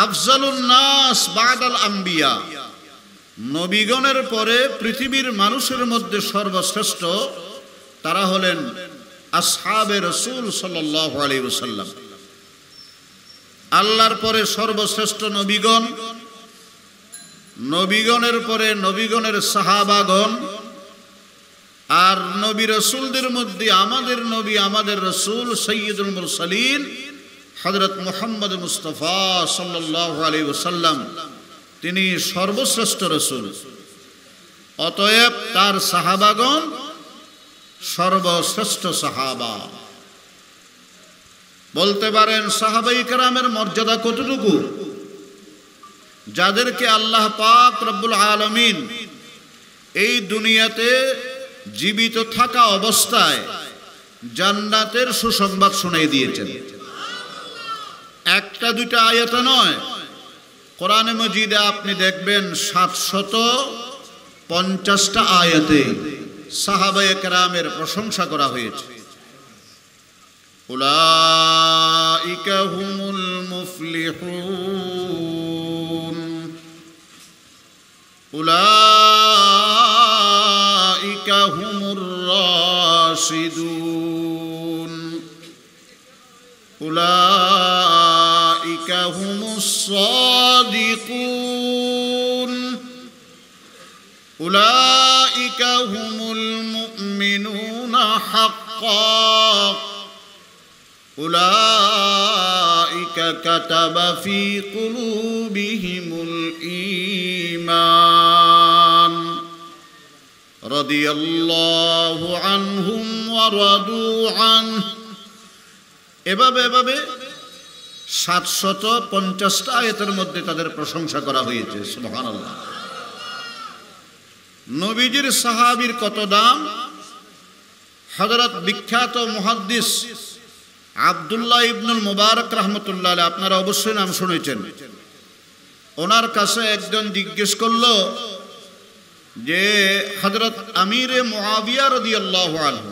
আফজালুন নাস বাদাল আম্বিয়া, নবীগণের পরে পৃথিবীর মানুষের মধ্যে সর্বশ্রেষ্ঠ তারা হলেন আসহাবে রাসূল সাল্লাল্লাহু আলাইহি ওয়াসাল্লাম। আল্লাহর পরে সর্বশ্রেষ্ঠ নবীগণ, নবীগণের পরে নবীগণের সাহাবাগণ, আর নবী রাসূলদের মধ্যে আমাদের নবী আমাদের রাসূল সাইয়্যিদুল মুরসালিন হযরত মুহাম্মদ মুস্তাফা সাল্লাল্লাহু আলাইহি ওয়াসাল্লাম, তিনি সর্বশ্রেষ্ঠ রাসূল। অতএব তার সাহাবাগণ সর্বশ্রেষ্ঠ সাহাবা। বলতে পারেন সাহাবায়ে কেরামের মর্যাদা কতটুকু? যাদেরকে আল্লাহ পাক রব্বুল আলামিন এই দুনিয়াতে জীবিত থাকা অবস্থায় জান্নাতের সুসংবাদ শুনিয়ে দিয়েছেন। একটা দুইটা আয়াত নয়, কোরআনে মজিদে আপনি দেখবেন 750টা আয়াতে সাহাবায়ে কেরামের প্রশংসা করা হয়েছে। উলাইকা হুমুল মুফলিহুন, উলাইকা হুমুর রাশিদুন, উলাইকা হুমুস সাদিকুন, উলাইকা হুমুল মুমিনুনা হাক্কান, উলাইকা কাতাবা ফি কুলুবিহিমুল ঈমান, রাদিয়াল্লাহু আনহুম ওয়া রাদু আনহু। এভাবে 750টা আয়াতের মধ্যে তাদের প্রশংসা করা হয়েছে। সুবহানাল্লাহ। নবীজির সাহাবীর কত দাম! হযরত বিখ্যাত মুহাদ্দিস আব্দুল্লাহ ইবনুল মুবারক রাহমাতুল্লাহ আলাইহি, আপনারা অবশ্যই নাম শুনেছেন। ওনার কাছে একজন জিজ্ঞেস করলো যে হযরত আমিরে মুআবিয়া রাদিয়াল্লাহু আনহু,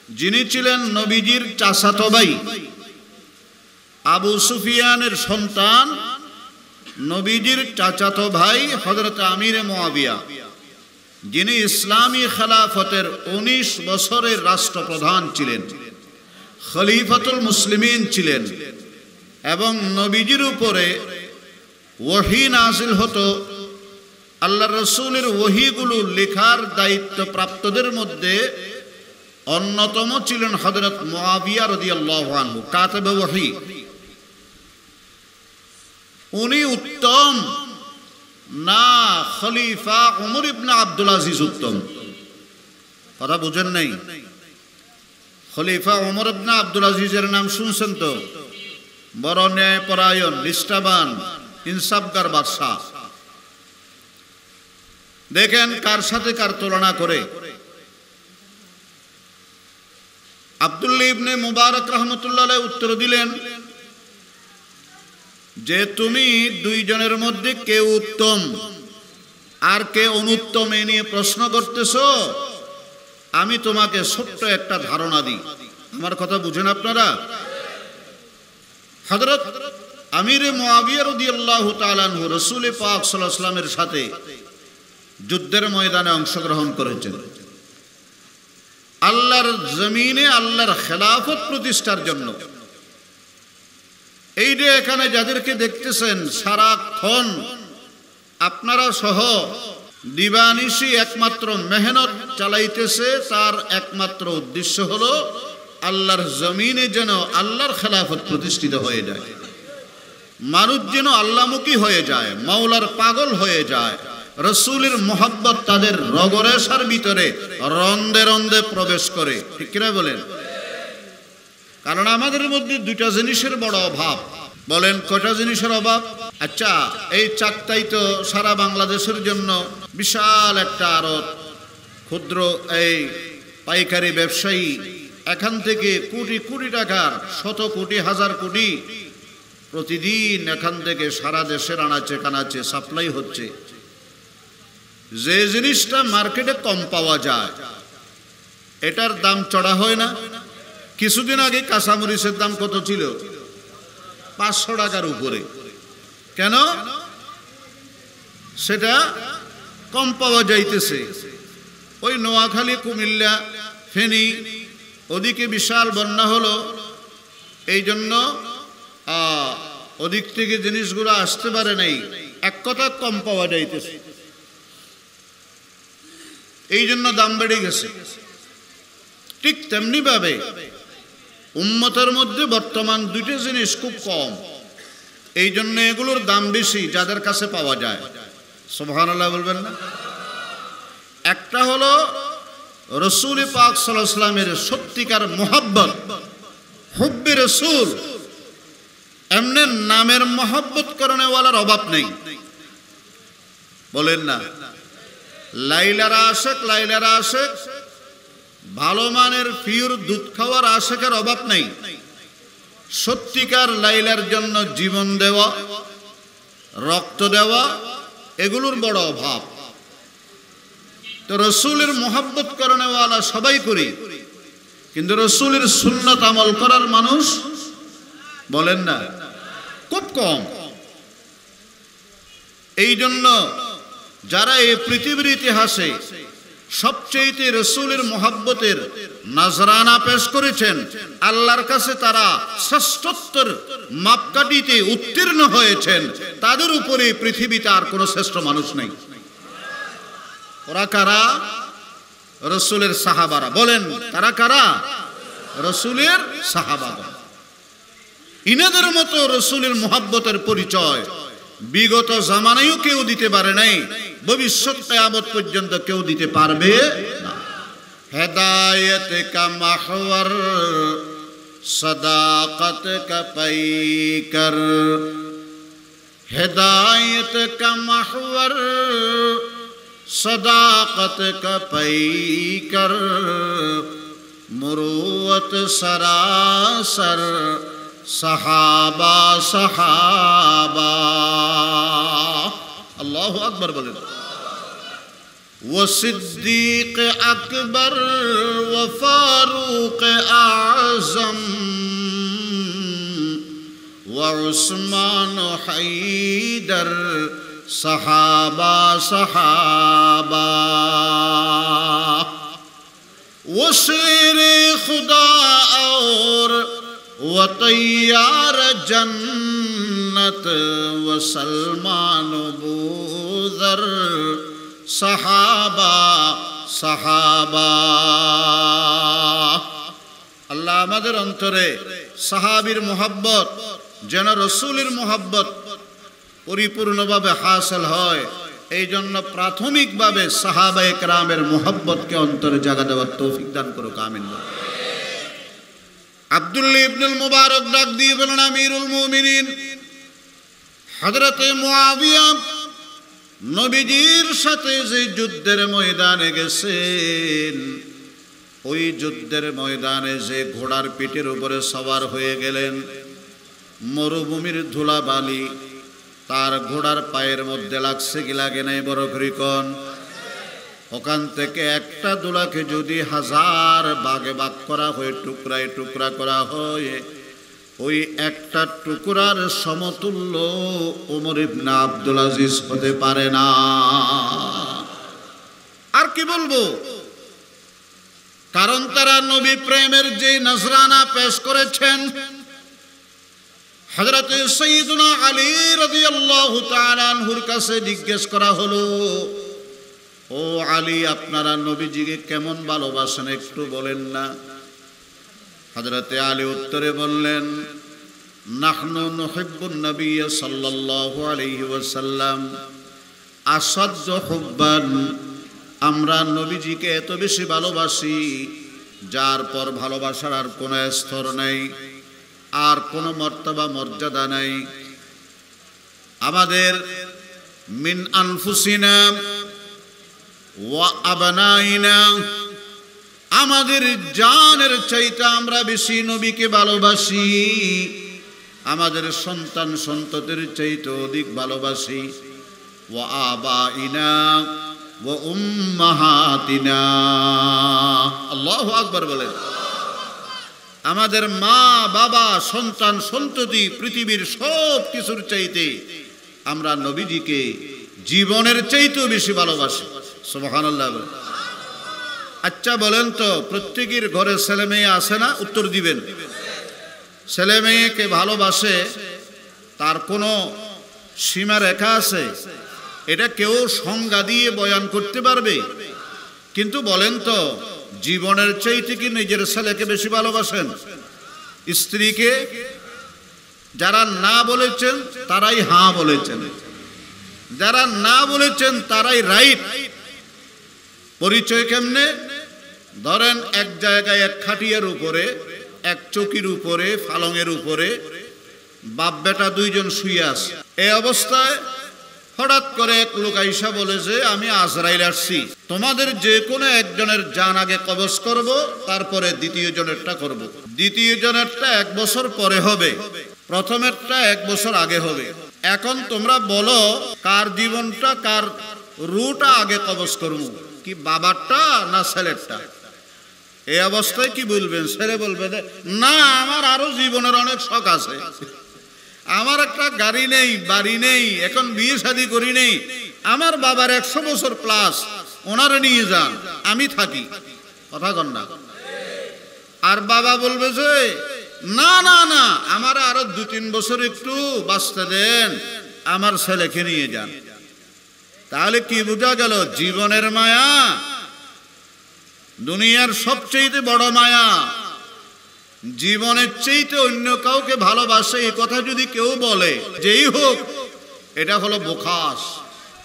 যিনি ছিলেন নবীজির চাচাতো ভাই, আবু সুফিয়ানের সন্তান, নবীজির চাচাতো ভাই হযরত আমিরে মুআবিয়া, যিনি ইসলামী খেলাফতের 19 বছরের রাষ্ট্রপ্রধান ছিলেন, খলিফাতুল মুসলিমিন ছিলেন, এবং নবীজির উপরে ওহী নাযিল হতো। আল্লাহর রাসূলের ওহীগুলো লেখার দায়িত্ব প্রাপ্তদের মধ্যে অন্যতম ছিলেন হযরত মুআবিয়া রাদিয়াল্লাহু আনহু, কাতিবে ওহী। উনি উত্তম না খলিফা ওমর ইবনে আব্দুল আজিজ উত্তম? কথা বুঝেন নাই? খলিফা ওমর ইবনে আব্দুল আজিজের নাম শুনছেন তো? বড় ন্যায়পরায়ণ, নিষ্ঠাবান, ইনসাফগার বাদশাহ। দেখেন কার সাথে কার তুলনা করে। আব্দুল্লাহ ইবনে মুবারক রাহমাতুল্লাহ আলাইহি উত্তর দিলেন যে তুমি দুইজনের মধ্যে কে উত্তম আর কে অনুত্তম এ নিয়ে প্রশ্ন করতেছো। আমি তোমাকে ছোট্ট একটা ধারণা দিই। আমার কথা বুঝেন আপনারা? হযরত আমিরে মুআবিয়া রাদিয়াল্লাহু তাআলা আনহু রাসূল পাক সাল্লাল্লাহু আলাইহি ওয়াসাল্লামের সাথে যুদ্ধের ময়দানে অংশগ্রহণ করেছেন, আল্লাহর জমিনে আল্লাহর খেলাফত প্রতিষ্ঠার জন্য। এই যে এখানে যাদেরকে দেখতেছেন সারাক্ষণ আপনারা সহ দিবানিশি একমাত্র মেহনত চালাইতেছে, তার একমাত্র উদ্দেশ্য হলো আল্লাহর জমিনে যেন আল্লাহর খেলাফত প্রতিষ্ঠিত হয়ে যায়, মানুষ যেন আল্লাহমুখী হয়ে যায়, মাওলার পাগল হয়ে যায়, রাসূলের মোহাব্বত তাদের রগরেশার ভিতরে রন্দে রন্দে প্রবেশ করে। ঠিক কিনা বলেন? কারণ আমাদের মধ্যে দুইটা জিনিসের বড় অভাব। বলেন কয়টা জিনিসের অভাব? আচ্ছা, এই চাকতাই তো সারা বাংলাদেশের জন্য বিশাল একটা আড়ত, ক্ষুদ্র এই পাইকারি ব্যবসায়ী এখান থেকে কোটি কোটি টাকার, শত কোটি হাজার কোটি প্রতিদিন এখান থেকে সারা দেশের আনাচে কানাচে সাপ্লাই হচ্ছে। যে জিনিসটা মার্কেটে কম পাওয়া যায় এটার দাম চড়া হয় না? কিছুদিন আগে কাঁচামরিচের দাম কত ছিল? 500 টাকার উপরে। কেন? সেটা কম পাওয়া যাইতেছে। ওই নোয়াখালী, কুমিল্লা, ফেনী ওদিকে বিশাল বন্যা হলো, এই জন্য ওদিক থেকে জিনিসগুলো আসতে পারে নাই, এক কথা কম পাওয়া যাইতেছে, এই জন্য দাম বেড়ে গেছে। ঠিক তেমনি ভাবে উম্মতের মধ্যে বর্তমান দুইটা জিনিস খুব কম, এই জন্য এগুলোর দাম বেশি যাদের কাছে পাওয়া যায়। সুবহানাল্লাহ বলবেন না? একটা হলো রাসূল পাক সাল্লাল্লাহু আলাইহি ওয়াসাল্লামের সত্যিকার মুহাব্বত, হুব্বে রাসূল। এমনি নামের মহব্বত করানোওয়ালার অভাব নেই, বলেন না? লাইলারা আশেক, লাইলারা আশেক, ভালো মানের পিওর দুধ খাওয়ার আশেকের অভাব নেই। সত্যিকার লাইলার জন্য জীবন দেওয়া, রক্ত দেওয়া, এগুলোর বড় অভাব। তো রসুলের মোহাব্বত করানোওয়ালা সবাই করি, কিন্তু রসুলের সুন্নত আমল করার মানুষ, বলেন না, খুব কম। এই জন্য যারা এই পৃথিবীর ইতিহাসে সবচেয়ে রসুলের মোহাব্বতের নজরানা পেশ করেছেন, আল্লাহর কাছে তারা শ্রেষ্ঠত্বের মাপকাঠিতে উত্তীর্ণ হয়েছেন, তাদের উপরে পৃথিবীতে আর কোনো শ্রেষ্ঠ মানুষ নেই। ওরা কারা? রসুলের সাহাবারা। বলেন, তারা কারা? রসুলের সাহাবারা। ইনাদের মতো রসুলের মোহাব্বতের পরিচয় বিগত জামানায়ও কেউ দিতে পারে নাই, ভবিষ্যৎ কিয়ামত পর্যন্ত কেউ দিতে পারবে না। হেদায়েত কা মাহওয়ার, সাদাকত কা পাইকার। হেদায়েত কা মাহওয়ার, সাদাকত কা পাইকার। মুরুওয়াত সরাসর, সাহাবা সাহাবা। আল্লাহু আকবার বলেন। ওয়া সিদ্দিক আকবর, ওয়া ফারুক আযম, ওয়া উসমান হায়দার। সাহাবা সাহাবা। वो शेर खुदा और वो तैयार जन्नत, वो सलमान बूदर। साहाबा साहाबा। আল্লাহ আমাদের অন্তরে সাহাবীর মোহাব্বত যেন রসুলের মোহাব্বত পরিপূর্ণভাবে হাসিল হয়, এই জন্য প্রাথমিকভাবে সাহাবায়ে কেরামের মোহাব্বতকে অন্তরে জায়গা দেওয়ার তৌফিক দান করুক, আমিন। আব্দুল্লাহ ইবনুল মুবারক ডাক দিয়ে বলেন, আমিরুল মুমিনিন হযরতে মুআবিয়া নবীজির সাথে যে যুদ্ধের ময়দানে গেছেন, ওই যুদ্ধের ময়দানে যে ঘোড়ার পিঠের উপরে সওয়ার হয়ে গেলেন, মরুভূমির ধুলাবালি তার ঘোড়ার পায়ের মধ্যে লাগছে কি লাগে নাই? বড় করে কোন? ওখান থেকে একটা দুলাকে যদি 1000 ভাগে ভাগ করা হয়, টুকরায় টুকরা করা হয়, ওই একটা টুকরার সমতুল্য ওমর ইবনে আব্দুল আজিজ হতে পারে না। আর কি বলবো? কারণ তারা নবী প্রেমের যে নজরানা পেশ করেছেন। হযরত সাইয়্যিদুনা আলী রাদিয়াল্লাহু তাআলা আনহুর কাছে জিজ্ঞেস করা হলো, ও আলী, আপনারা নবীজিকে কেমন ভালোবাসেন একটু বলেন না? হযরত আলী উত্তরে বললেন, নাহনু নুহিব্বুন নবী সাল্লাল্লাহু আলাইহি ওয়াসাল্লাম আসাদ্দ হুব্বান। আমরা নবীজিকে এত বেশি ভালোবাসি, যার পর ভালোবাসার আর কোনো স্তর নাই, আর কোনো মর্তবা মর্যাদা নাই। আমাদের মিন আনফুসিনা ওয়া আবনাইনা, আমাদের জানের চাইতে আমরা বেশি নবীকে ভালোবাসি, আমাদের সন্তান সন্ততির চাইতে অধিক ভালোবাসি। ওয়া আবাইনা ওয়া উম্মাহাতিনা। আল্লাহু আকবার বলেন। আমাদের মা বাবা সন্তান সন্ততি পৃথিবীর সব কিছুর চাইতে আমরা নবীজিকে জীবনের চাইতেও বেশি ভালোবাসি। সুবহানাল্লাহ। আচ্ছা বলেন তো, প্রত্যেকের ঘরে ছেলে মেয়ে আছে না? উত্তর দিবেন। ছেলে মেয়েকে ভালোবাসে, তার কোনো সীমা রেখা আছে? এটা কেউ সংজ্ঞা দিয়ে বয়ান করতে পারবে? কিন্তু বলেন তো, জীবনের চাইতে কি নিজের ছেলেকে বেশি ভালোবাসেন? স্ত্রীকে? যারা না বলেছেন তারাই হ্যাঁ বলেছেন, যারা না বলেছেন তারাই রাইট। পরিচয় কেমনে? ধরেন এক জায়গায় এক খাটিয়ার উপরে, এক চৌকির উপরে, ফালঙের উপরে বাপ বেটা দুইজন শুয়ে আছে। এই অবস্থায় হঠাৎ করে এক লোক আইসা বলে যে আমি আজরাইল আসছি, তোমাদের যে কোনো একজনের জান আগে কবজ করব, তারপরে দ্বিতীয় জনেরটা করব। দ্বিতীয় জনেরটা 1 বছর পরে হবে, প্রথমেরটা 1 বছর আগে হবে। এখন তোমরা বলো কার জীবনটা, কার রুটা আগে কবজ করব, কি বাবারটা না ছেলেরটা? এই অবস্থায় কি বলবেন? ছেলে বলবে না, আমার আরো জীবনের অনেক শখ আছে, আমার একটা গাড়ি নেই, বাড়ি নেই, এখন বিয়ে শাদী করি নেই, আমার বাবার 100 বছর প্লাস, ওনারে নিয়ে যান, আমি থাকি। কথা কন না? আর বাবা বলবে যে না না না, আমার আরো 2-3 বছর একটু বাঁচতে দেন, আমার ছেলেকে নিয়ে যান। তাহলে কি বোঝা গেল? জীবনের মায়া দুনিয়ার সবচেয়ে বড় মায়া। জীবনের চাইতে অন্য কাউকে ভালোবাসে, এই কথা যদি কেউ বলে, যেই হোক, এটা হলো বোখাস,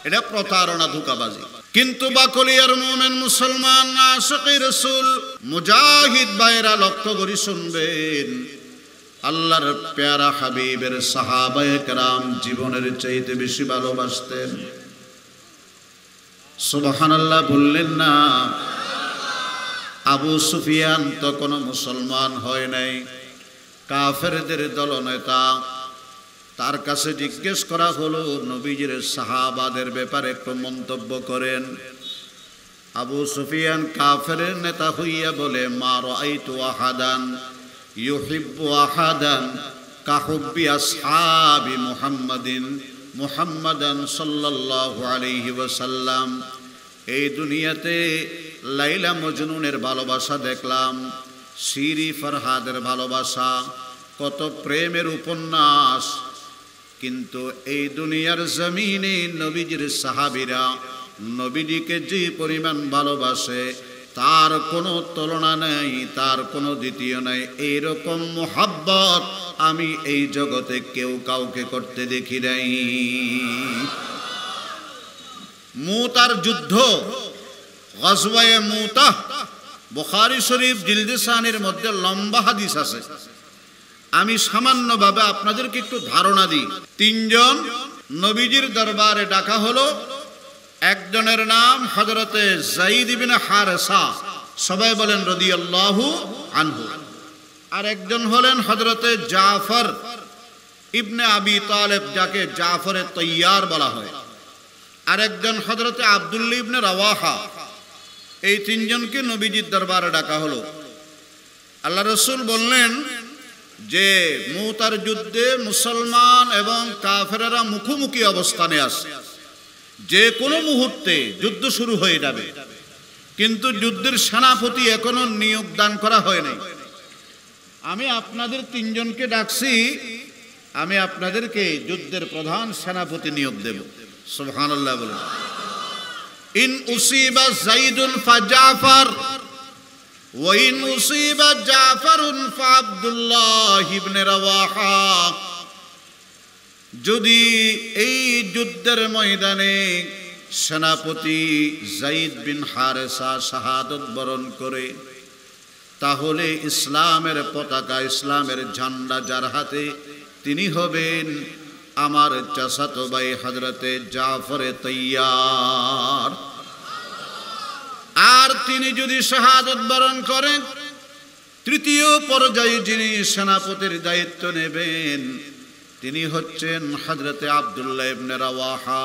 এটা প্রতারণা, ধোঁকাবাজি। কিন্তু বাকলিয়ার মুমিন মুসলমান আশিকি রাসূল মুজাহিদ ভাইরা লক্ষ্য করে শুনবেন, আল্লাহর প্যারা হাবিবের সাহাবায়ে কেরাম জীবনের চাইতে বেশি ভালোবাসতেন। সুবহানাল্লাহ বললেন না? আবু সুফিয়ান তো কোনো মুসলমান হয় নাই, কাফেরদের দলনেতা। তার কাছে জিজ্ঞেস করা হলো নবীজির সাহাবাদের ব্যাপারে একটু মন্তব্য করেন। আবু সুফিয়ান কাফেরের নেতা হইয়া বলে, মা রাআইতু আহাদান ইউহিব্বু আহাদান কাহুব্বি আসহাবি মুহাম্মাদান সাল্লাল্লাহু আলাইহি ওয়াসাল্লাম। এই দুনিয়াতে লাইলা মজনুনের ভালোবাসা দেখলাম, শিরি ফরহাদের ভালোবাসা, কত প্রেমের উপন্যাস, কিন্তু এই দুনিয়ার জমিনে নবীজির সাহাবীরা নবীজিকে যে পরিমাণ ভালোবাসে তার কোনো তুলনা নেই, তার কোনো দ্বিতীয় নাই। এইরকম মুহাব্বত আমি এই জগতে কেউ কাউকে করতে দেখি নাই। মুতার যুদ্ধ, গজওয়ায়ে মুতাহ, বুখারী শরীফ জিলদে সানির মধ্যে লম্বা হাদিস আছে। আমি সামান্যভাবে আপনাদেরকে একটু ধারণা দিই। 3 জন নবীজির দরবারে ডাকা হলো। একজনের নাম হযরতে যায়েদ ইবনে হারেসা, সবাই বলেন রাদিয়াল্লাহু আনহু। আর একজন হলেন হযরতে জাফর ইবনে আবি তালেব, যাকে জাফরে তৈয়ার বলা হয়। আর একজন হযরতে আব্দুল্লাহ ইবনে রাওয়াহা। এই 3 জনকে নবীজির দরবারে ডাকা হলো। আল্লাহ রাসূল বললেন যে মুতার যুদ্ধে মুসলমান এবং কাফেররা মুখোমুখি অবস্থানে আছে, যে কোনো মুহূর্তে যুদ্ধ শুরু হয়ে যাবে, কিন্তু যুদ্ধের সেনাপতি এখনো নিয়োগ দান করা হয় নাই। আমি আপনাদের 3 জনকে ডাকছি, আমি আপনাদেরকে যুদ্ধের প্রধান সেনাপতি নিয়োগ দেব। সুবহানাল্লাহ বলেন। ইন উসিবা যায়েদুন ফাজাফর ওয়া ইন উসিবা জাফরুন ফাআব্দুল্লাহ ইবনে রাওয়াহা। যদি এই যুদ্ধের ময়দানে সেনাপতি যায়েদ বিন হারেসা শাহাদত বরণ করে, তাহলে ইসলামের পতাকা, ইসলামের ঝান্ডা যার হাতে, তিনি হবেন আমার চাচাতো ভাই হযরতে জাফরে তৈয়ার। আর তিনি যদি শাহাদত বরণ করেন, তৃতীয় পর্যায়ে যিনি সেনাপতির দায়িত্ব নেবেন তিনি হচ্ছেন হযরতে আব্দুল্লাহ ইবনে রাওয়াহা।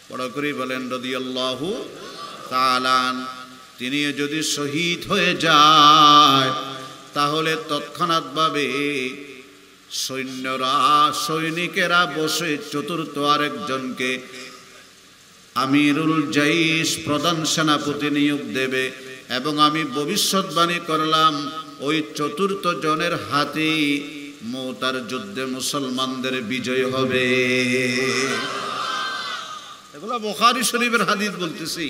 বড় করে বলেন রাদিয়াল্লাহু তাআলা। তিনি যদি শহীদ হয়ে যায়, তাহলে তৎক্ষণাৎভাবে সৈনিকেরা বসে চতুর্থ আরেকজনকে আমিরুল জাইশ প্রধান সেনাপতি নিয়োগ দেবে, এবং আমি ভবিষ্যৎবাণী করলাম ওই চতুর্থ জনের হাতেই মুতার যুদ্ধে মুসলমানদের বিজয় হবে। এগুলো বুখারী শরীফের হাদিস বলতেছি।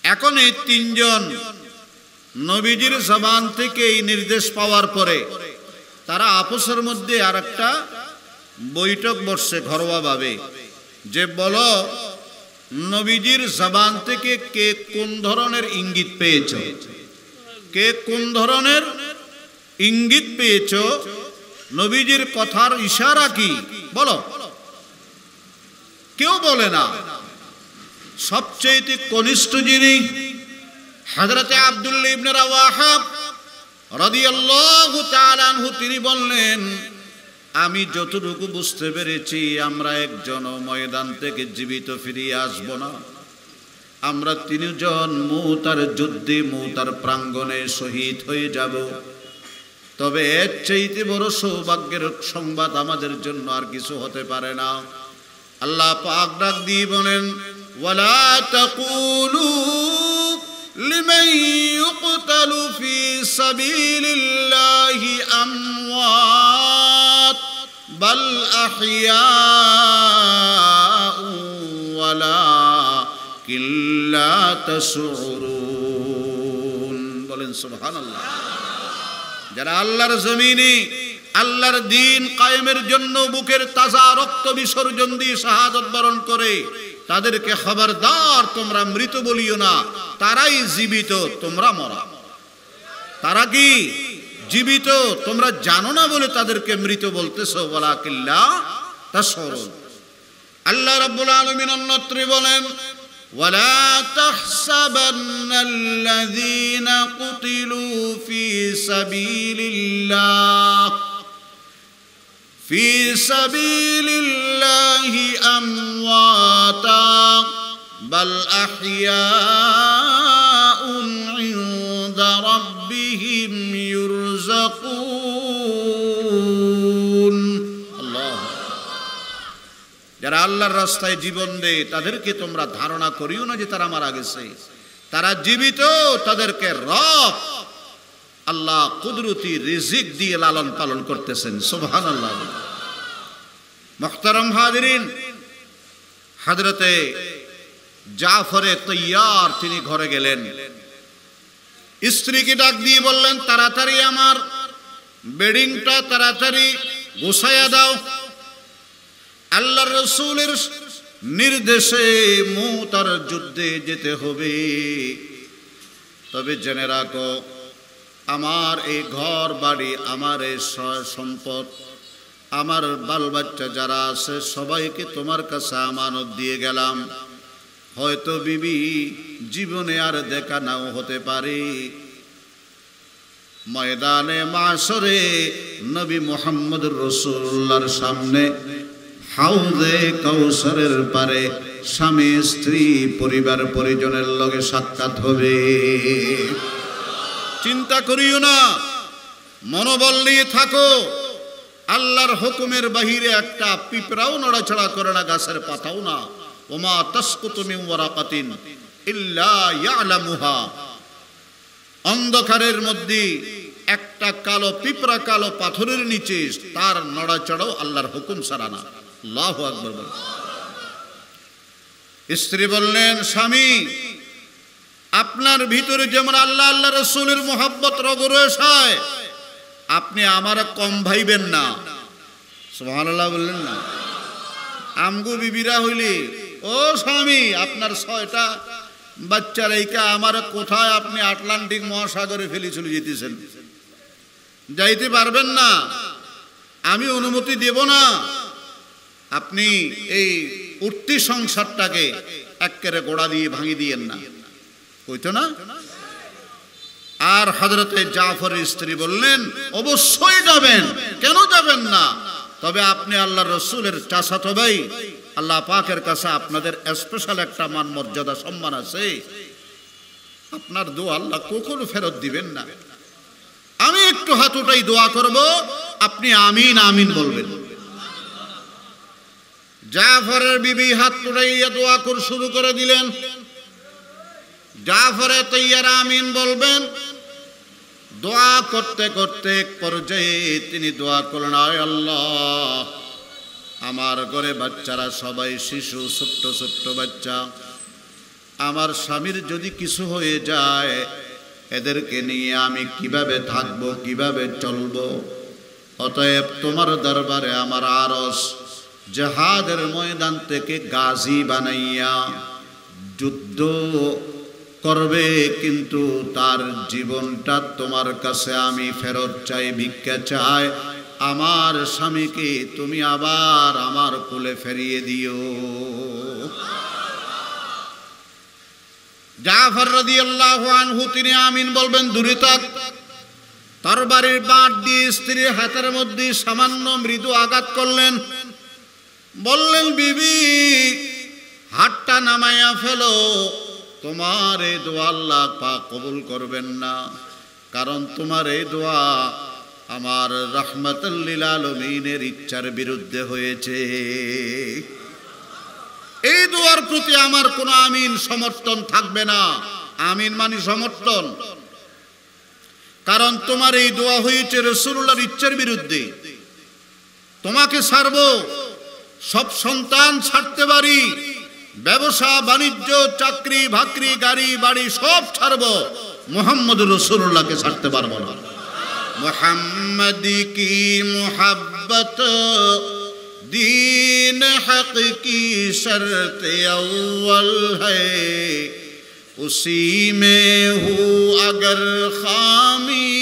এখন এই তিনজন নবীজির জবান থেকে এই নির্দেশ পাওয়ার পরে তারা আপসের মধ্যে আর একটা বৈঠক বসছে ঘরোয়াভাবে, যে বলো নবীজির জবান থেকে কে কোন ধরনের ইঙ্গিত পেয়েছো, কে কোন ধরনের ইঙ্গিত পেয়েছো, নবীজির কথার ইশারা কি বলো। কেউ বলে না। সবচেয়ে কনিষ্ঠ যিনি হযরতে আব্দুল্লাহ ইবনে রাওয়াহা রাদিয়াল্লাহু তাআলা আনহু, তিনি বললেন, আমি যতটুকু বুঝতে পেরেছি আমরা একজন ময়দান থেকে জীবিত ফিরিয়ে আসব না, আমরা তিনজন মুতার যুদ্ধে মুতার প্রাঙ্গণে শহীদ হয়ে যাব। তবে এর চাইতে বড় সৌভাগ্যের সংবাদ আমাদের জন্য আর কিছু হতে পারে না। আল্লাহ পাক ডাক দিয়ে বলেন, ওয়ালা তাকুলু লিমান ইউকতালু ফি সাবিলিল্লাহি আমওয়াত বাল আহইয়াউ ওয়ালাকিন লা তাশউরুন। বলেন সুবহানাল্লাহ। যারা আল্লাহর জমিনে আল্লাহর দ্বীন কায়েমের জন্য বুকের তাজা রক্ত বিসর্জন দিয়ে শাহাদাত বরণ করে, তাদেরকে খবরদার তোমরা মৃত বলিও না, তারাই জীবিত, তোমরা মরা। তারা কি জীবিত তোমরা জানো না বলে তাদেরকে মৃত বলতেছো। ওয়ালাকিন লা তাশউরুন। আল্লাহ রাব্বুল আলামিন অন্যত্র বলেন, ওয়ালা তাহসাবান্নাল্লাযীনা কুতিলু ফি সাবিলিল্লাহি আমওয়াতা বাল আহইয়াউন ইনদা রাব্বিহিম ইউরযাকুন। আল্লাহ। যারা আল্লাহর রাস্তায় জীবন দেয় তাদেরকে তোমরা ধারণা করিও না যে তারা মারা গেছে, তারা জীবিত, তাদেরকে রব আল্লাহ কুদরতি রিজিক দিয়ে লালন পালন করতেছেন। সুবহানাল্লাহ। মুহতারাম হাজিরিন, হযরতে জাফরে তৈয়ার তিনি ঘরে গেলেন, স্ত্রীকে ডাক দিয়ে বললেন, তাড়াতাড়ি আমার বেডিংটা তাড়াতাড়ি গুছাইয়া দাও। আল্লাহর রাসূলের নির্দেশে মুতার যুদ্ধে যেতে হবে। তবে জেনে রাখো, আমার এই ঘর বাড়ি, আমার এই সম্পদ, আমার বাল বাচ্চা যারা আছে সবাইকে তোমার কাছে আমানত দিয়ে গেলাম। হয়তো বিবি জীবনে আর দেখা নাও হতে পারে। ময়দানে মাশরে নবী মুহাম্মদ রাসূলুল্লাহর সামনে হাউজে কাউসারের পারে স্বামী স্ত্রী পরিবার পরিজনের লগে সাক্ষাৎ হবে। চিন্তা করিও না, মনোবল নিয়ে থাকো। আল্লাহর হুকুমের বাহিরে একটা পিঁপড়াও নড়াচড়া করে না, গাছের পাতাও না। ওমা তাসকুতু মিন ওয়ারাকাতিন ইল্লা ইয়ালামুহা। অন্ধকারের মধ্যে একটা কালো পিঁপড়া কালো পাথরের নিচে, তার নড়াচড়াও আল্লাহর হুকুম ছাড়া না। আল্লাহু আকবার। স্ত্রী বললেন, স্বামী আপনার ভিতরে যেমন আল্লাহ আল্লাহ রাসূলের মুহাব্বত রগরস হয়, আপনি আমার কম ভাইবেন না। সুবহানাল্লাহ বললেন না? আমগো বিবিরা হইলে, ও স্বামী আপনার 6টা বাচ্চা রেখা আমার কোথায় আপনি আটলান্টিক মহাসাগরে ফেলে চলে যেতেছেন? যাইতে পারবেন না, আমি অনুমতি দেব না। আপনি এই উঠতি সংসারটাকে একেবারে গোড়া দিয়ে ভাঙি দিয়েন না, কইতো না? আর হযরতে জাফরের স্ত্রী বললেন, অবশ্যই যাবেন, কেন যাবেন না? তবে আপনি আল্লাহর রাসূলের চাচাতো ভাই, আল্লাহ পাকের কাছে আপনাদের স্পেশাল একটা মান মর্যাদা সম্মান আছে। আপনার দোয়া আল্লাহ কখনো ফেরত দিবেন না। আমি একটু হাত উঠাই দোয়া করব, আপনি আমিন আমিন বলবেন। জাফরের বিবি হাত উঠাইয়া দোয়া শুরু করে দিলেন। জাফরে তৈয়ার আমিন বলবেন। দোয়া করতে করতে এক পর্যায়ে তিনি দোয়া করলেন, আয় আল্লাহ, আমার ঘরে বাচ্চারা সবাই শিশু, ছোট্ট ছোট্ট বাচ্চা, আমার স্বামীর যদি কিছু হয়ে যায় এদেরকে নিয়ে আমি কিভাবে থাকবো, কিভাবে চলবো? অতএব তোমার দরবারে আমার আরশ জিহাদের ময়দান থেকে গাজী বানাইয়া যুদ্ধ করবে, কিন্তু তার জীবনটা তোমার কাছে আমি ফেরত চাই, ভিক্ষা চাই। আমার স্বামীকে তুমি আবার আমার কোলে ফিরিয়ে দিও। জাফর রাদিয়াল্লাহু আনহু তিনি আমিন বলবেন। দূরে থাক। তরবারির বাঁট দিয়ে স্ত্রীর হাতের মধ্যে সামান্য মৃদু আঘাত করলেন। বললেন, বিবি, হাতটা নামাইয়া ফেলো, তোমার এই দোয়া আল্লাহ পাক কবুল করবেন না, কারণ তোমার এই দোয়া আমার রাহমাতুল লিল আলামিনের ইচ্ছার বিরুদ্ধে হয়েছে। এই দোয়ার প্রতি আমার কোনো আমিন সমর্থন থাকবে না। আমিন মানে সমর্থন, কারণ তোমার এই দোয়া হয়েছে রাসূলুল্লাহর ইচ্ছার বিরুদ্ধে। তোমাকে ছাড়বো, সব সন্তান ছাড়তে পারি, ব্যবসা বাণিজ্য, চাকরি বাকরি, গাড়ি বাড়ি সব ছাড়বো, মুহাম্মদুর রাসূলুল্লাহকে ছাড়তে পারবো না। মুহাম্মদি কি মুহাব্বত दीन हक की शर्त अव्वल है, उसी में हूँ अगर खामी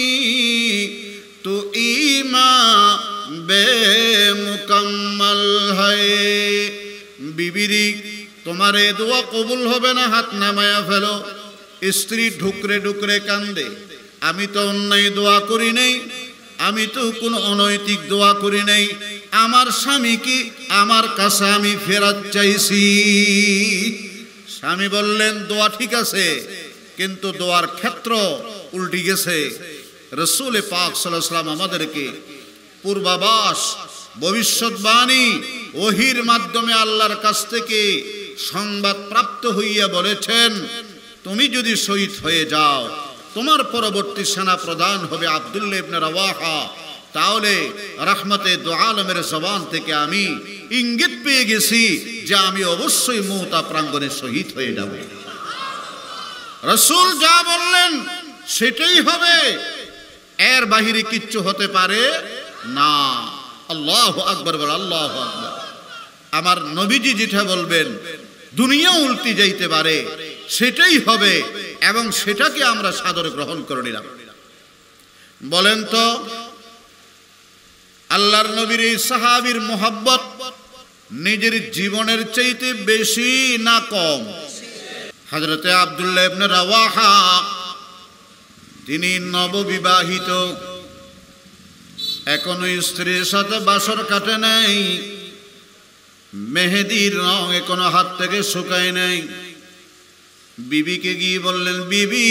तो ईमान बेमुकम्मल है। বিবিরি, তোমার এই দোয়া কবুল হবে না, হাত নামায়া ফেলো। স্ত্রী ঢুকরে ঢুকরে কান্দে, আমি তো অন্যায় দোয়া করি নাই, আমি তো কোনো অনৈতিক দোয়া করি নাই, আমার স্বামীকে আমার কাছে আমি ফেরত চাইছি। স্বামী বললেন, দোয়া ঠিক আছে, কিন্তু দোয়ার ক্ষেত্র উল্টে গেছে। রাসূল পাক সাল্লাল্লাহু আলাইহি ওয়াসাল্লাম আমাদেরকে পূর্বাভাস, ভবিষ্যৎবাণী ওহীর মাধ্যমে আল্লাহর কাছ থেকে সংবাদ প্রাপ্ত হইয়া বলেছেন, তুমি যদি শহীদ হয়ে যাও, তোমার পরবর্তী সেনা প্রধান হবে আব্দুল্লাহ ইবনে রাওয়াহা। তাহলে রাহমতে দু আলমের জবান থেকে আমি ইঙ্গিত পেয়ে গেছি যে আমি অবশ্যই মুতা প্রাঙ্গণে শহীদ হয়ে যাব। রাসূল যা বললেন সেটাই হবে, এর বাহিরে কিচ্ছু হতে পারে না। আল্লাহু আকবার বল, আল্লাহু আকবার। আমার নবীজি যেটা বলবেন দুনিয়া উল্টে যাইতে পারে, সেটাই হবে, এবং সেটাকে আমরা সাদরে গ্রহণ করে নিলাম। বলেন তো, আল্লাহর নবীর এই সাহাবীর মোহাব্বত নিজের জীবনের চাইতে বেশি না কম? হযরতে আব্দুল্লাহ ইবনে রাওয়াহা তিনি নববিবাহিত, এখনো স্ত্রীর সাথে বাসর কাটে নাই, মেহেদির রং এখনো হাত থেকে শুকায় নাই। বিবিকে গিয়ে বললেন, বিবি,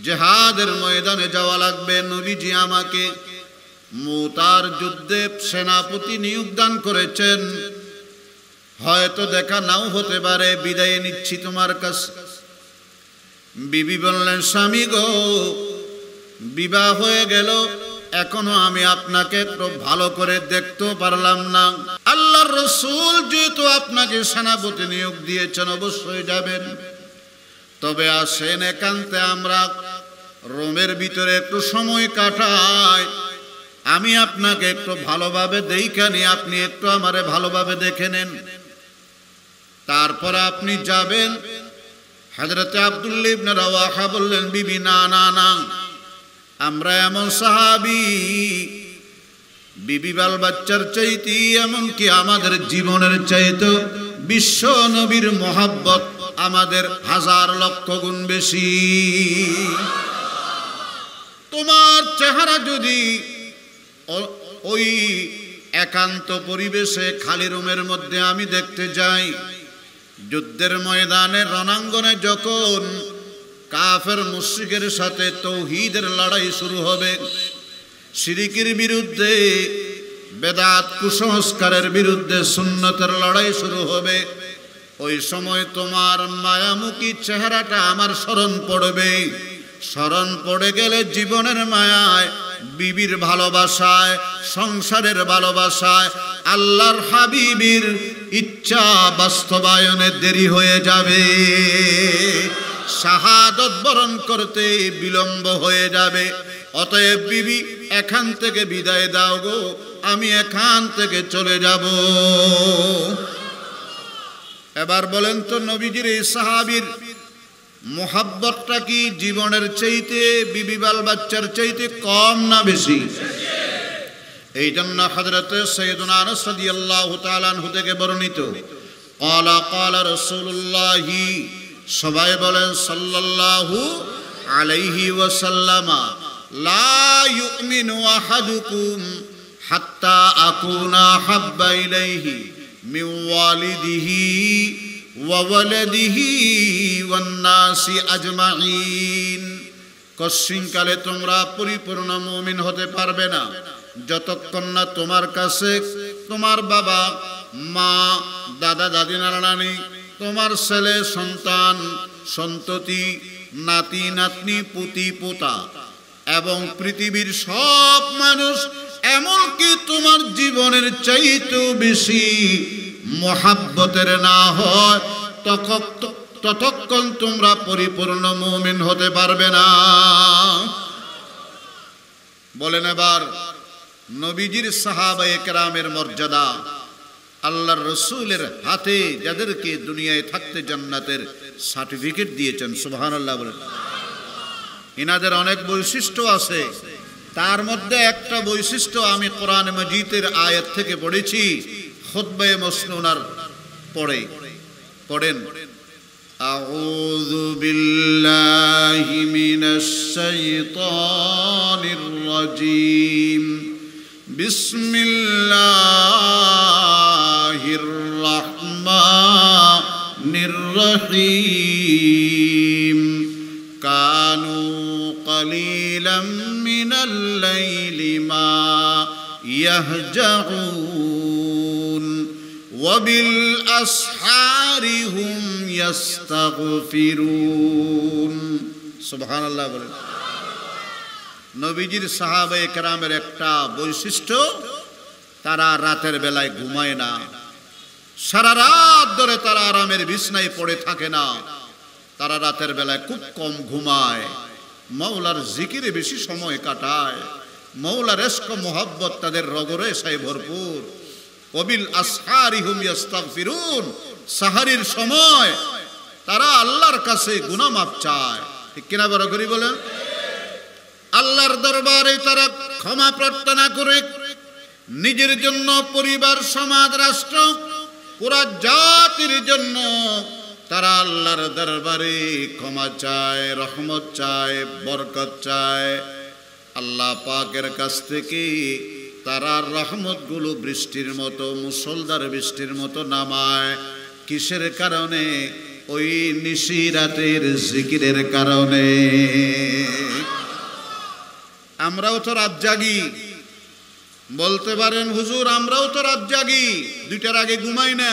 জিহাদের ময়দানে যাওয়া লাগবে, নবীজি আমাকে মুতার যুদ্ধে সেনাপতি নিয়োগ দান করেছেন, হয়তো দেখা নাও হতে পারে, বিদায় নিচ্ছি তোমার কাছে। বিবি বললেন, স্বামী গো, বিবাহ হয়ে গেল, এখনো আমি আপনাকে একটু ভালো করে দেখতেও পারলাম না। আল্লাহর রাসূল যেহেতু আপনাকে সেনাপতি নিয়োগ দিয়েছেন, অবশ্যই যাবেন, তবে আসেন একান্তে আমরা রোমের ভিতরে একটু সময় কাটাই, আমি আপনাকে একটু ভালোভাবে দেখে নি, আপনি একটু আমারে ভালোভাবে দেখে নেন, তারপর আপনি যাবেন। হযরতে আব্দুল্লাহ ইবনে রাওয়াহা বললেন, বিবি, না না না, আমরা এমন সাহাবী, বিবি বাল বাচ্চার চাইতে, এমনকি আমাদের জীবনের চাইতে বিশ্ব নবীর মোহাব্বত আমাদের হাজার লক্ষ গুণ বেশি। তোমার চেহারা যদি ওই একান্ত পরিবেশে খালি রুমের মধ্যে আমি দেখতে যাই, যুদ্ধের ময়দানে রণাঙ্গনে যখন কাফের মুশরিকের সাথে তাওহীদের লড়াই শুরু হবে, শিরকের বিরুদ্ধে, বেদাত কুসংস্কারের বিরুদ্ধে সুন্নতের লড়াই শুরু হবে। ওই সময় তোমার মায়ামুখী চেহারাটা আমার স্মরণ পড়বে। স্মরণ পড়ে গেলে জীবনের মায়ায়, বিবির ভালোবাসায়, সংসারের ভালোবাসায়, আল্লাহর হাবিবের ইচ্ছা বাস্তবায়নে দেরি হয়ে যাবে, শাহাদত বরণ করতে বিলম্ব হয়ে যাবে। অতএব বিবি, এখান থেকে বিদায় দাও গো, আমি এখান থেকে চলে যাব। এবার বলেন তো, নবীজির এই সাহাবীর মোহাব্বতটা কি জীবনের চাইতে, বিবি বাল বাচ্চার চাইতে কম না বেশি? এই জন্য হযরত সাইয়েদুনা আনাস রাদিয়াল্লাহু তাআলা আনহু থেকে বর্ণিত, ক্বালা ক্বালা রাসূলুল্লাহ, সবাই বলেন সাল্লাল্লাহু আলাইহি ওয়াসাল্লাম, লা ইউমিনু আহাদুকুম হাত্তা আকুনা হাব্বা ইলাইহি মিন ওয়ালিদিহি ওয়া ওয়ালাদিহি ওয়ান নাসি আজমাইন। কশিনকালে তোমরা পরিপূর্ণ মুমিন হতে পারবে না যতক্ষণ না তোমার কাছে তোমার বাবা মা, দাদা দাদি, নানা নানি, তোমার ছেলে সন্তান সন্ততি, নাতি নাতনি, পুতি পোতা এবং পৃথিবীর সব মানুষ, এমনকি তোমার জীবনের চাইতেও বেশি মোহাব্বতের না হয় ততক্ষণ তোমরা পরিপূর্ণ মুমিন হতে পারবে না। বলেন এবার নবীজির সাহাবায়ে কেরামের মর্যাদা, আল্লাহর রসুলের হাতে যাদেরকে দুনিয়ায় থাকতে জান্নাতের সার্টিফিকেট দিয়েছেন, সুবহানাল্লাহ বলেন। এনাদের অনেক বৈশিষ্ট্য আছে, তার মধ্যে একটা বৈশিষ্ট্য আমি কোরআন মাজিদের আয়াত থেকে পড়েছি, খুতবায়ে মাসনুনার পড়েন, আউযু বিল্লাহি মিনাশ শাইতানির রাজীম, বিসমিল্লাহির রহমানির রহিম, কানু قليلا من الليل ما يهجعون وبالأسحار هم يستغفرون। سبحان الله বলেন। নবীজির সাহাবায়ে কেরামের একটা বৈশিষ্ট্য, তারা রাতের বেলায় ঘুমায় না, সারা রাত ধরে তারা আরামের বিছনায় পড়ে থাকে না, তারা রাতের বেলায় খুব কম ঘুমায়, মওলার জিকিরে বেশি সময় কাটায়, মওলার ইশক মোহাব্বত তাদের রগরেশায় ভরপুর। ওয়াবিল আসহারি হুম ইস্তাগফিরুন, সাহারির সময় তারা আল্লাহর কাছে গুনাহ মাফ চায়, ঠিক কিনা বড় করি বলেন? আল্লাহর দরবারে তারা ক্ষমা প্রার্থনা করে নিজের জন্য, পরিবার, সমাজ, রাষ্ট্র, পুরা জাতির জন্য তারা আল্লাহর দরবারে ক্ষমা চায়, রহমত চায়, বরকত চায়। আল্লাহ পাকের কাছ থেকে তারা রহমতগুলো বৃষ্টির মতো, মুষলধার বৃষ্টির মতো নামায়। কিসের কারণে? ওই নিশিরাতের জিকিরের কারণে। আমরাও তো রাত জাগি, বলতে পারেন হুজুর আমরাও তো রাত জাগি, 2টার আগে ঘুমাই না,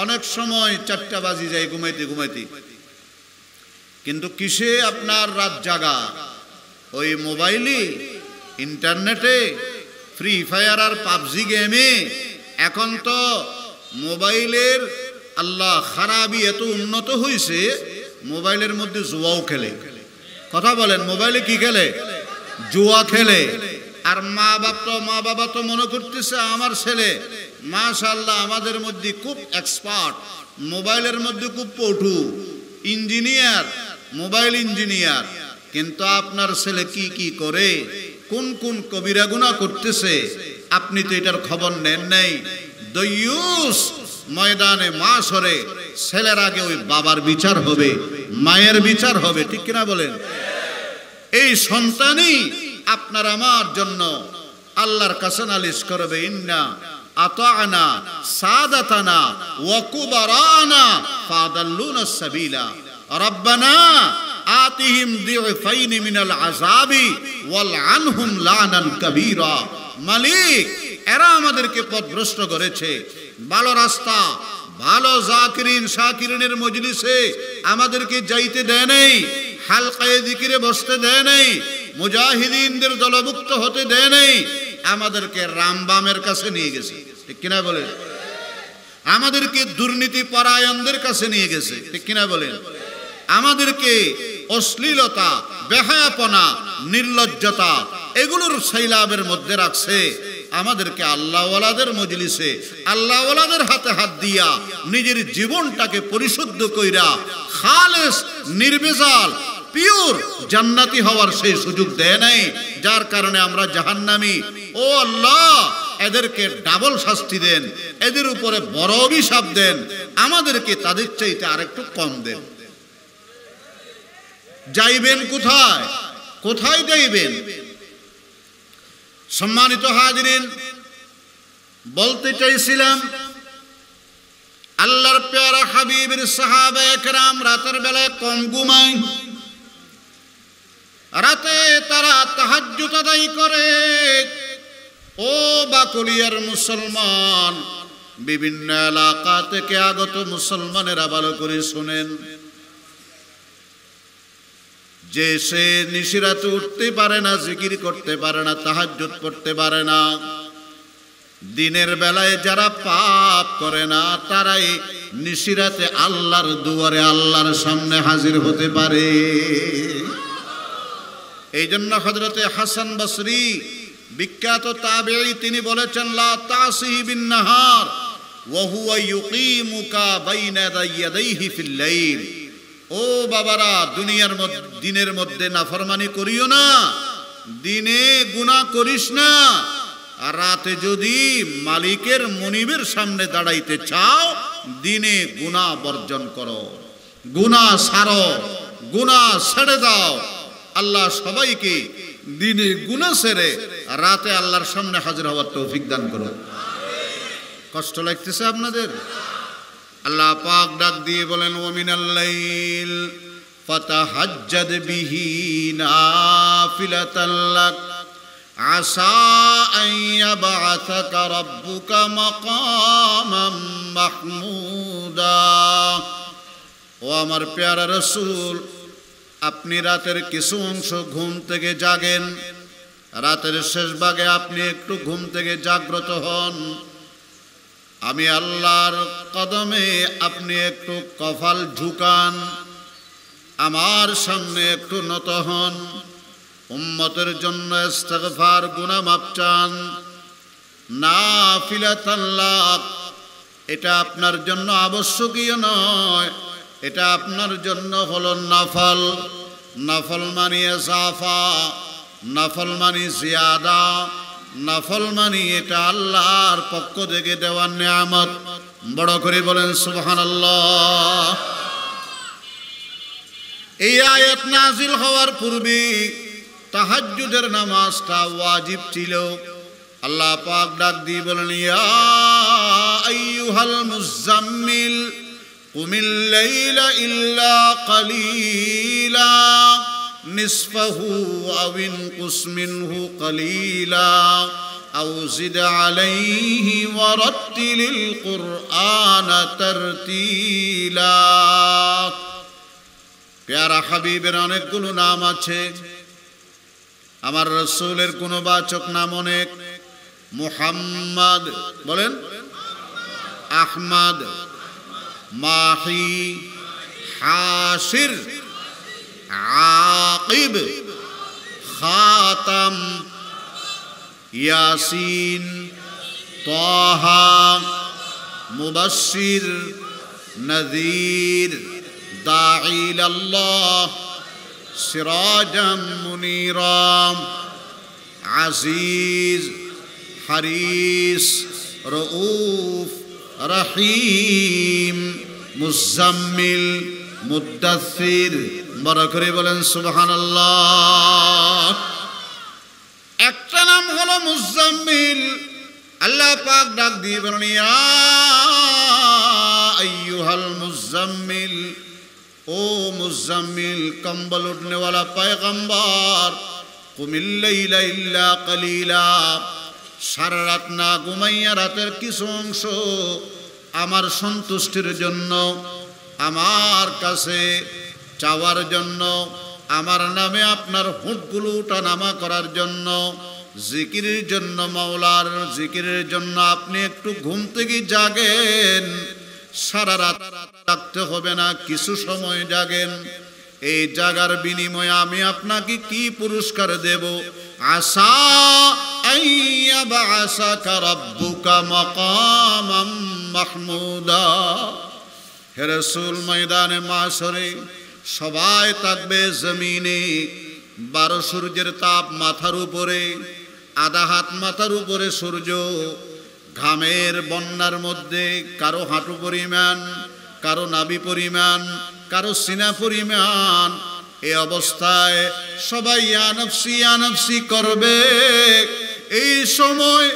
অনেক সময় 4টা বাজি যায় ঘুমাইতে ঘুমাইতে। কিন্তু কিসে আপনার রাত জাগা? ওই মোবাইলে, ইন্টারনেটে, ফ্রি ফায়ার আর পাবজি গেমে। এখন তো মোবাইলের আল্লাহ খারাপই এত উন্নত হয়েছে, মোবাইলের মধ্যে জুয়াও খেলে। কথা বলেন, মোবাইলে কি খেলে? জুয়া খেলে। আর মা বাবা তো মনে করতেছে আমার ছেলে মাশাআল্লাহ আমাদের মধ্যে খুব এক্সপার্ট, মোবাইলের মধ্যে খুব পটু, ইঞ্জিনিয়ার, মোবাইল ইঞ্জিনিয়ার। কিন্তু আপনার ছেলে কি কি করে, কোন কোন কবিরা গুনাহ করতেছে, আপনি তো এটার খবর নেন নাই। দয়ুস ময়দানে মাশরে ছেলের আগে ওই বাবার বিচার হবে, মায়ের বিচার হবে, ঠিক কিনা বলেন? এই সন্তানই আপনার আমার জন্য আল্লাহর কাছে নালিশ করবে, ইন্না আতা'না সাদাতানা ওয়া কুবারানা ফাদাল্লুনা সাবিলা, রব্বানা আতিহিম দিফাইনি মিনাল আযাবি ওয়াল আনহুম লানান কাবীরা। মালিক, এরা আমাদেরকে পথভ্রষ্ট করেছে, ভালো রাস্তা, ভালো জাকিরিন শাকিরিনের মজলিসে আমাদেরকে যাইতে দেয় নাই, হালকায়ে যিকিরে বসতে দেয় নাই, মুজাহিদিনদের দলভুক্ত হতে দেয় নাই, আমাদেরকে রামবামের কাছে নিয়ে গেছে, ঠিক কিনা বলেন? আমাদেরকে দুর্নীতি পরায়ণদের কাছে নিয়ে গেছে, ঠিক কিনা বলেন? আমাদেরকে অশ্লীলতা, বেহায়াপনা, নির্লজ্জতা এগুলোর সাইলাবের মধ্যে রাখছে। আমাদেরকে আল্লাহওয়ালাদের মজলিসে আল্লাহওয়ালাদের হাতে হাত দিয়া নিজের জীবনটাকে পরিশুদ্ধ কইরা খালেস নির্ভেজাল পিওর জান্নাতি হওয়ার সেই সুযোগ দেয় নাই, যার কারণে আমরা জাহান্নামী। ও আল্লাহ, এদেরকে ডাবল শাস্তি দেন, এদের উপরে বড় অভিশাপ দেন, আমাদেরকে তাদের চাইতে আরেকটু কম দেন। যাইবেন কোথায়? কোথায় যাইবেন? সম্মানিত হাজিরিন, বলতে চাইছিলাম আল্লাহর প্যারা হাবিবের সাহাবায়ে কেরাম রাতের বেলায় কম ঘুমায়, রাতে তারা তাহাজ্জুদ আদায় করে। ও বাকলিয়ার মুসলমান, বিভিন্ন এলাকা থেকে আগত মুসলমানেরা ভালো করে শুনেন, যে সে নিশিরাতে উঠতে পারে না, জিকির করতে পারে না, তাহাজ্জুদ পড়তে পারে না, দিনের বেলায় যারা পাপ করে না তারাই নিশিরাতে আল্লাহর দুয়ারে আল্লাহর সামনে হাজির হতে পারে। এই জন্য হযরতে হাসান বসরি বিখ্যাত তাবেঈ তিনি বলেছেন, লা তাসি বিন নাহার ওয়া হুয়া ইউকিমুকা বাইনা ইয়াদাইহি ফিল লাইল। ও বাবারা, দুনিয়ার মধ্যে দিনের মধ্যে নাফরমানি করিও না, দিনে গুনাহ করিস না, আর রাতে যদি মালিকের মনিবের সামনে দাঁড়াইতে চাও দিনে গুনাহ বর্জন করো, গুনাহ ছাড়ো, গুনাহ ছেড়ে দাও। আল্লাহ সবাইকে দিনে গুনাহ ছেড়ে রাতে আল্লাহর সামনে হাজির হওয়ার তৌফিক দান করো। কষ্ট লাগতেছে আপনাদের? আল্লাহ পাক ডাক দিয়ে বলেন, ওয়া মিনাল লাইল ফাতাহাজ্জাদ বিহি নাফিলাতাল লাক আসা আন ইয়াবআসাকা রাব্বুকা মাকামান মাহমুদা। ও আমার প্যারা রাসূল, আপনি রাতের কিছু অংশ ঘুম থেকে জাগেন, রাতের শেষ ভাগে আপনি একটু ঘুম থেকে জাগ্রত হন, আমি আল্লাহর কদমে আপনি একটু কপাল ঝুকান, আমার সামনে একটু নত হন, উম্মতের জন্য ইস্তিগফার গুনাহ মাফ চান। নাফিলাতাল লাক, এটা আপনার জন্য আবশ্যকীয় নয়, এটা আপনার জন্য হলো নফল। নফল মানে ইজাফা, নফল মানে জিয়াদা, নফল মানে এটা আল্লাহর পক্ষ থেকে দেওয়া নিয়ামত। বড় করে বলেন সুবহানাল্লাহ। এই আয়াত নাজিল হওয়ার পূর্বে তাহাজ্জুদের নামাজটা ওয়াজিব ছিল। আল্লাহ পাক ডাক দিয়ে বলেন, ইয়া আইয়ুহাল মুজাম্মিল কুমিল লাইলা ইল্লা কালিলা নিসফাহু আও ইনকুস মিনহু কালিলা আও জিদ আলাইহি ওয়ারাত্তিলিল কুরআনা তারতিলা। প্যারা হাবিবের অনেকগুলো নাম আছে, আমার রাসূলের কোন বাচক নাম অনেক। মুহাম্মদ বলেন, আহমদ, মাহি, হাসির, আকিব, খাতাম, ইয়াসিন, তাহা, মুবাশশির, নযীর, দাঈ ইলাল্লাহ, সিরাজাম মুনীরা, আজিজ, হারিস, রউফ, রহিম, মুজাম্মিল, মুদ্দাসির। বড় করে বলেন সুবহানাল্লাহ। একটা নাম হলো মুজাম্মিল। আল্লাহ পাক ডাক দিয়ে বলেন, ইয়া আইয়ুহাল মুজাম্মিল, ও মুজাম্মিল কম্বল উঠনেওয়ালা পয়গম্বর কুমিল লাইলা ইল্লা কালিলা, সারা রাত না ঘুমাইয়া রাতের কিছু অংশ আমার সন্তুষ্টির জন্য, আমার কাছে চাওয়ার জন্য, আমার নামে আপনার হুঁটগুলো উঠানামা করার জন্য, জিকিরের জন্য, মাওলার জিকিরের জন্য আপনি একটু ঘুম থেকে জাগেন। সারা রাত রাখতে হবে না, কিছু সময় জাগেন। এই জাগার বিনিময়ে আমি আপনাকে কি পুরস্কার দেব? আসা আইয়াবাসাকা রাব্বুকা মাকামাম মাহমুদা। হে রাসূল, ময়দানে মাশরে সবাই থাকবে জমিনে, 12 সূর্যের তাপ মাথার উপরে, আধা হাত মাথার উপরে সূর্য, ঘামের বন্যার মধ্যে কারো হাঁটু পরিমাণ, কারো নাভি পরিমাণ, কারো সিনা পরিমাণ। এই অবস্থায় সবাই ইয়া নফসি ইয়া নফসি করবে। এই সময়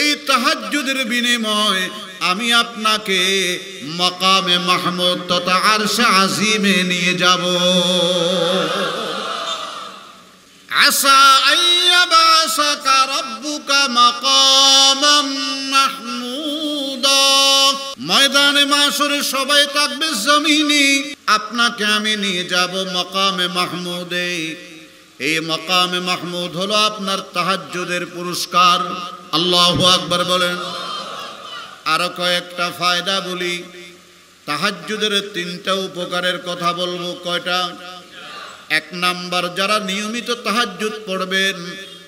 এই তাহাজ্জুদের বিনিময় আমি আপনাকে মাকামে মাহমুদ তথা আরশে আজিমে নিয়ে যাব। আসা আইয়াবাসাকা রাব্বুকা মাকামাম মাহমুদা। ময়দানে মাশরে সবাই থাকবে জমিনে, আপনাকে আমি নিয়ে যাব মাকামে মাহমুদে। এই মাকামে মাহমুদ হলো আপনার তাহাজ্জুদের পুরস্কার। আল্লাহু আকবার বলেন। আরো কয়েকটা ফায়দা বলি। তাহাজ্জুদের 3টা উপকারের কথা বলবো। কয়টা? 1 নাম্বার, যারা নিয়মিত তাহাজ্জুদ পড়বেন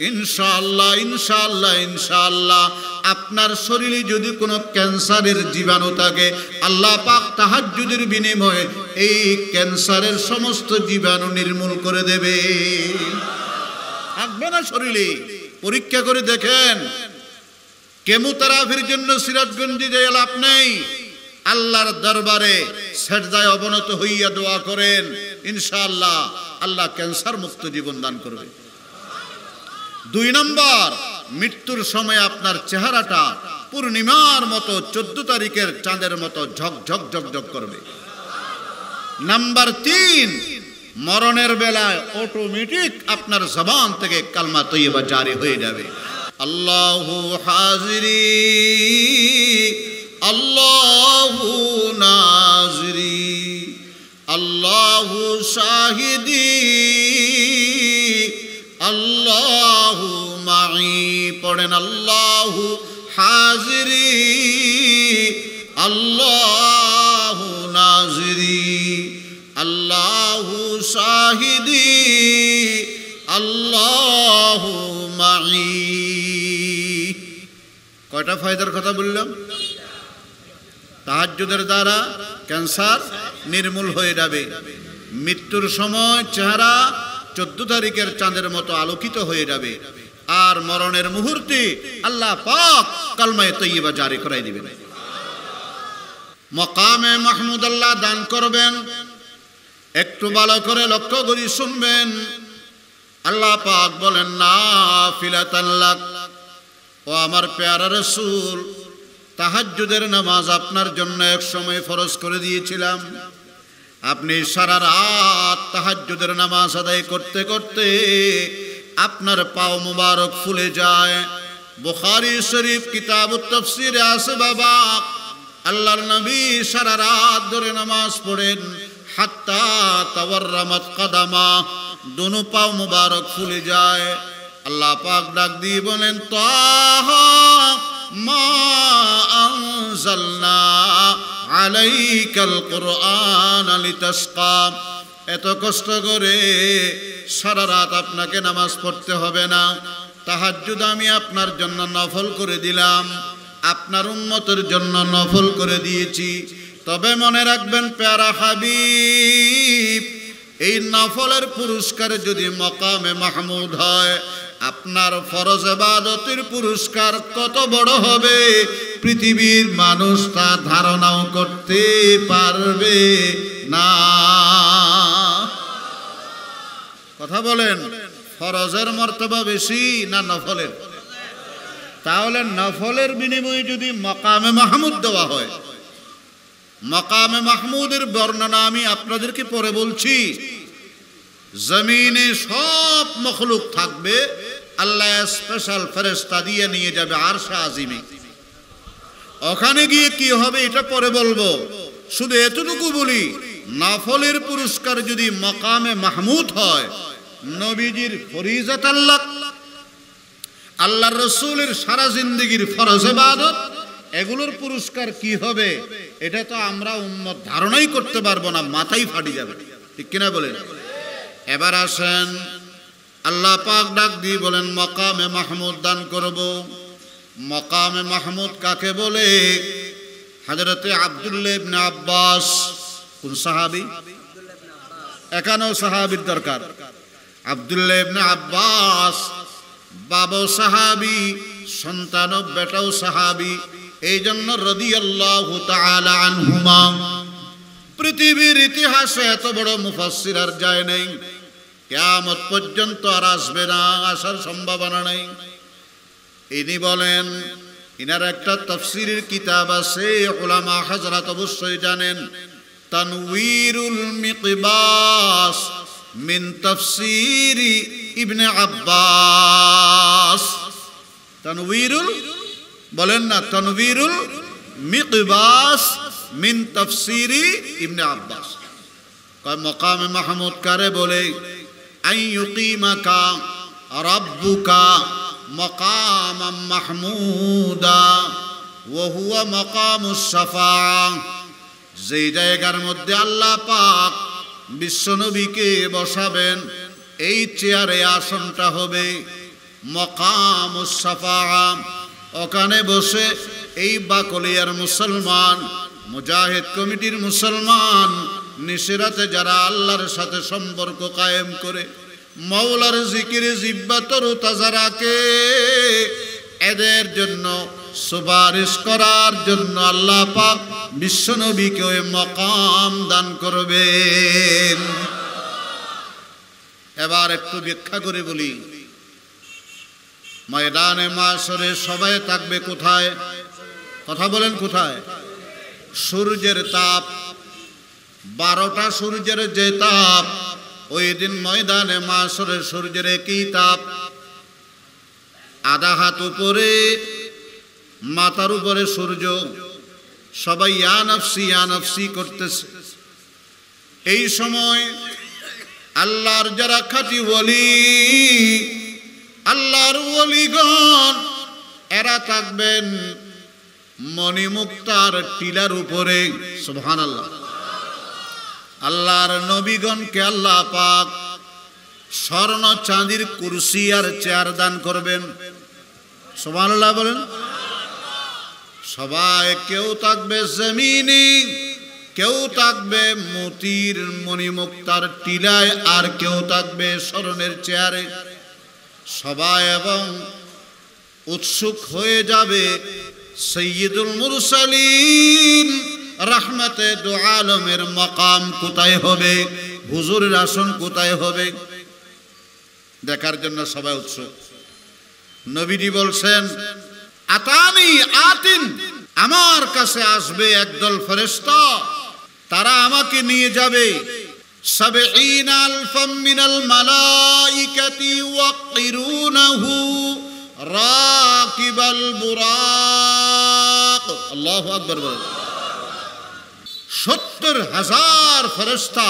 ইনশাআল্লাহ ইনশাআল্লাহ ইনশাআল্লাহ আপনার শরীরে যদি কোনো ক্যান্সারের জীবাণু থাকে, আল্লাহ পাক তাহাজ্জুদের বিনিময়ে এই ক্যান্সারের সমস্ত জীবাণু নির্মূল করে দেবে। থাকবে না শরীরে। পরীক্ষা করে দেখেন। কেমোথেরাপির জন্য সিরাজগঞ্জে যেয়ে লাভ নেই। আল্লাহর দরবারে সেজদায় অবনত হইয়া দোয়া করেন, ইনশাআল্লাহ আল্লাহ ক্যান্সার মুক্ত জীবন দান করবে। 2 নম্বর, মৃত্যুর সময় আপনার চেহারাটা পূর্ণিমার মতো 14 তারিখের চাঁদের মতো ঝকঝক ঝকঝক করবে। নাম্বার 3, মরণের বেলায় অটোমেটিক আপনার জবান থেকে কালমা তৈয়বা জারি হয়ে যাবে। আল্লাহু হাজিরি আল্লাহু নাজিরি আল্লাহু শাহিদি আল্লাহু মাই। পড়েন আল্লাহু হাজিরি আল্লাহু নাজিরি আল্লাহু শাহিদি আল্লাহু মাই। কয়টা ফায়দার কথা বললাম? তাহাজ্জুদের দ্বারা ক্যান্সার নির্মূল হয়ে যাবে। মৃত্যুর সময় চেহারা 14 তারিখের চাঁদের মতো আলোকিত হয়ে যাবে। আর মরণের মুহূর্তে আল্লাহ পাক কালমায়ে তৈয়বা জারি করাই দিবেন। মাকামে মাহমুদ আল্লাহ দান করবেন। একটু ভালো করে লক্ষ্য করে শুনবেন। আল্লাহ পাক বলেন, নাফিলাতান লাক। ও আমার পেয়ারা রাসূল, তাহাজ্জুদের নামাজ আপনার জন্য এক সময় ফরজ করে দিয়েছিলাম। আপনি সারা রাত তাহাজ্জুদের নামাজ আদায় করতে করতে আপনার পাও মুবারক ফুলে যায়। বুখারী শরীফ কিতাবুত তাফসীরে আছে বাবা, আল্লাহর নবী সারা রাত ধরে নামাজ পড়েন, হাত্তা তাওয়াররামাত কাদামা, দোনো পাও মুবারক ফুলে যায়। আল্লাহ পাক ডাক দিয়ে বলেন, তাহা মা আনজালনা আলাইকাল কুরআন লিতাশকা। এত কষ্ট করে সারা রাত আপনাকে নামাজ পড়তে হবে না। তাহাজ্জুদ আমি আপনার জন্য নফল করে দিলাম, আপনার উম্মতের জন্য নফল করে দিয়েছি। তবে মনে রাখবেন প্যারা হাবিব, এই নফলের পুরস্কার যদি মাকামে মাহমুদ হয়, আপনার ফরজ ইবাদতের পুরস্কার কত বড় হবে পৃথিবীর মানুষ তা ধারণাও করতে পারবে না। কথা বলেন, ফরজের মর্তবা বেশি না নফলের? তাহলে নফলের বিনিময়ে যদি মাকামে মাহমুদ দেওয়া হয়, মাকামে মাহমুদের বর্ণনা আমি আপনাদেরকে পরে বলছি। জমিনে সব মখলুক থাকবে, আল্লাহ স্পেশাল ফেরেশতা দিয়ে নিয়ে যাবে আরশে আজিমে। ওখানে গিয়ে কি হবে এটা পরে বলবো। শুধু এতটুকু বলি, নফলের পুরস্কার যদি মাকামে মাহমুদ হয়, নবীজির ফরিজাত আল্লাহর রাসূলের সারা জিন্দেগীর ফরজ ইবাদত, এগুলোর পুরস্কার কি হবে এটা তো আমরা উম্মত ধারণাই করতে পারবো না, মাথাই ফাটি যাবে। ঠিক কিনা বলেন? এবার আসেন, আল্লাহ পাক ডাক দিয়ে বলেন মাকামে মাহমুদ দান করব। মাকামে মাহমুদ কাকে বলে? হযরতে আব্দুল্লাহ ইবনে আব্বাস, কোন সাহাবী? এখানেও সাহাবীর দরকার। আব্দুল্লাহ ইবনে আব্বাস বাবা সাহাবী, সন্তানও বেটাও সাহাবী, এই জন্য রাদিয়াল্লাহু তাআলা আনহুমা। পৃথিবীর ইতিহাসে এত বড় মুফাসসির আর যায় নাই, কিয়ামত পর্যন্ত আর আসবে না, আসার সম্ভাবনা নেই। ইনি বলেন, ইনার একটা তাফসীরের কিতাব আছে, উলামা হযরত অবশ্যই জানেন, তানওয়ীরুল মিকবাস মিন তাফসীরি ইবনে আব্বাস। তানওয়ীরুল, বলেন না, তানওয়ীরুল মিকবাস মিন তাফসীরি ইবনে আব্বাস। কয় মাকামে মাহমুদ কারে বলে? আইয়ুকিমাকা রাব্বুকা মাকামান মাহমুদা ওয়া হুয়া মাকামুস শাফাআহ। যে জায়গার মধ্যে আল্লাহ পাক বিশ্বনবীকে বসাবেন, এই চেয়ারে আসনটা হবে মাকামুস শাফাআহ। ওখানে বসে এই বাকলিয়ার মুসলমান, মুজাহিদ কমিটির মুসলমান, নিশিরাতে যারা আল্লাহর সাথে সম্পর্ক কায়েম করে, মাওলার জিকিরে জিহ্বা তরতাজা রাখে, এদের জন্য সুপারিশ করার জন্য আল্লাহ পাক বিশ্বনবীকে ওই মাকাম দান করবেন। এবার একটু ব্যাখ্যা করে বলি, ময়দানে মাশরে সবাই থাকবে কোথায়? কথা বলেন, কোথায়? সূর্যের তাপ, 12টা সূর্যের যে তাপ, ওই দিন ময়দানে মাশরে সূর্যের একই তাপ। আধা হাত উপরে, মাথার উপরে সূর্য, সবাই ইয়া নফসি করতেছে। এই সময় আল্লাহর যারা খাঁটি ওলি, আল্লাহর ওলিগণ, এরা থাকবেন মণিমুক্তার টিলার উপরে। সুবহানাল্লাহ। আল্লাহর নবীগণকে আল্লাহ পাক স্বর্ণ চাঁদির কুরসি আর চেয়ার দান করবেন। সুবহানাল্লাহ বলেন। সবাই, কেউ থাকবে জমিনে, কেউ থাকবে মতির মণিমুক্তার টিলায়, আর কেউ থাকবে স্বর্ণের চেয়ারে। সবাই এবং উৎসুক হয়ে যাবে সাইয়্যিদুল মুরসালিন রাহমাতে দু আলমের মাকাম কোথায় হবে, হুজুরের আসন কোথায় হবে, দেখার জন্য সবাই উৎসুক। নবীজি বলছেন, আতানি আতিন, আমার কাছে আসবে একদল ফেরেশতা, তারা আমাকে নিয়ে যাবে। 70 আলফাম মিনাল মালাইকাতি ওয়াকিরুনাহু রাকিবাল বুরাক। আল্লাহু আকবার বলেন। 70,000 ফেরেশতা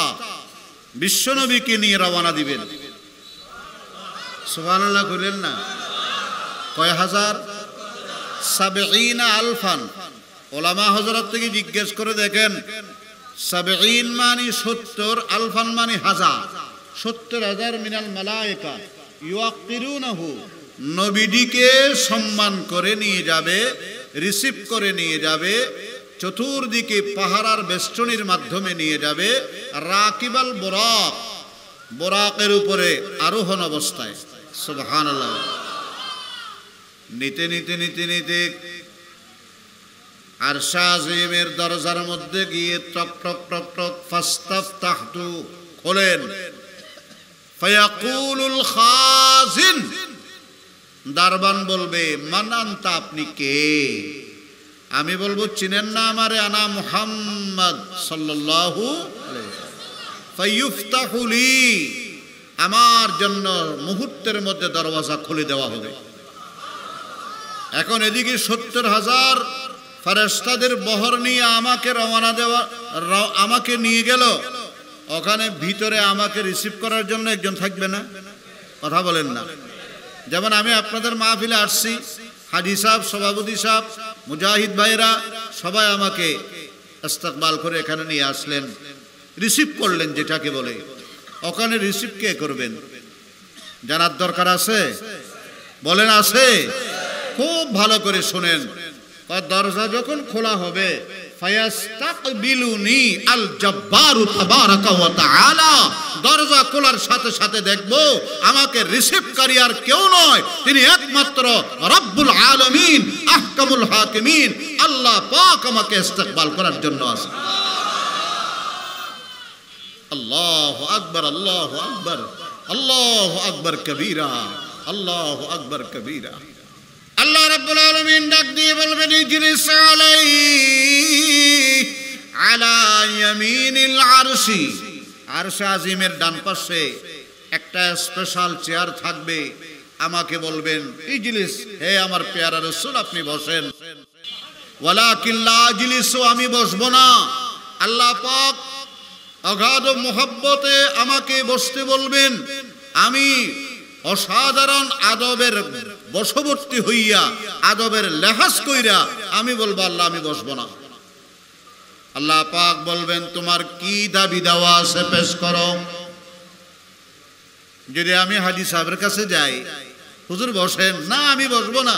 বিশ্বনবীকে নিয়ে রওনা দিবেন। সুবহানাল্লাহ বলেন না? কয় হাজার? 70 আলফান। ওলামা হযরত থেকে জিজ্ঞেস করে দেখেন, 70 মানে 70, আলফান মানে হাজার। 70,000 মিনাল মালায়েকা ইউকিরুনাহু, নবীজিকে সম্মান করে নিয়ে যাবে, রিসিভ করে নিয়ে যাবে, চতুর্দিকে পাহারার বেষ্টনীর মাধ্যমে নিয়ে যাবে। রাকিবাল বুরাক, বুরাকের উপরে আরোহণ অবস্থায়। সুবহানাল্লাহ। নিতে নিতে নিতে নিতে আরশে আজিমের দরজার মধ্যে গিয়ে টক টক টক টক ফাস্তাফতাহতু, খোলেন। ফায়াকুলুল খাজিন, দারবান বলবে, মান আনতা, আপনি কে? আমি বলবো চিনেন না আমারে, আনা মুহাম্মদ সাল্লাল্লাহু আলাইহি ফায়ুফতাহু লি, আমার জন্য মুহূর্তের মধ্যে দরওয়াজা খুলে দেওয়া হবে। এখন এদিকে 70,000 ফেরেশতাদের বহর নিয়ে আমাকে নিয়ে গেল, ওখানে ভিতরে আমাকে রিসিভ করার জন্য একজন থাকবে না? কথা বলেন না। যেমন আমি আপনাদের মাহফিলে আসছি, হাজী সাহেব, সভাপতি সাহেব, মুজাহিদ ভাইরা সবাই আমাকে ইস্তেকবাল করে এখানে নিয়ে আসলেন, রিসিভ করলেন যেটাকে বলে। ওখানে রিসিভ কে করবেন জানার দরকার আছে? বলেন আছে? খুব ভালো করে শুনেন। দরজা যখন খোলা হবে, ফায়াস্তাকবিলুনি আল জব্বারু তাবারাকা ওয়া তাআলা, দরজা খোলার সাথে সাথে দেখব আমাকে রিসিভকারী আর কেউ নয়, তিনি একমাত্র রব্বুল আলামিন, আহকামুল হাকিমিন, আল্লাহ পাক আমাকে ইস্তেকবাল করার জন্য আছে। আল্লাহু আকবার, আল্লাহু আকবার, আল্লাহু আকবার কবীরা, আল্লাহু আকবার কবীরা। আল্লাহ রাব্বুল আলামিন ডাক দিয়ে বলবেন, ইজলিস আলা ইয়ামিনিল আরশি, আরশে আজিমের ডান পাশে একটা স্পেশাল চেয়ার থাকবে। আমাকে বলবেন, ইজলিস, হে আমার পেয়ারা রাসূল আপনি বসেন। ওয়ালাকিন লা আজলিসু, আমি বসবো না। আল্লাহ পাক অগাধ মোহাব্বতে আমাকে বসতে বলবেন। আমি অসাধারণ আদবের বশবর্তী হইয়া, আদবের লেহাজ কইরা আমি বলবো, আল্লাহ আমি বসবো না। আল্লাহ পাক বলবেন, তোমার কি দাবি দেওয়া আছে পেশ করো। যদি আমি হাজী সাহেবের কাছে যাই, হুজুর বসেন, না আমি বসবো না,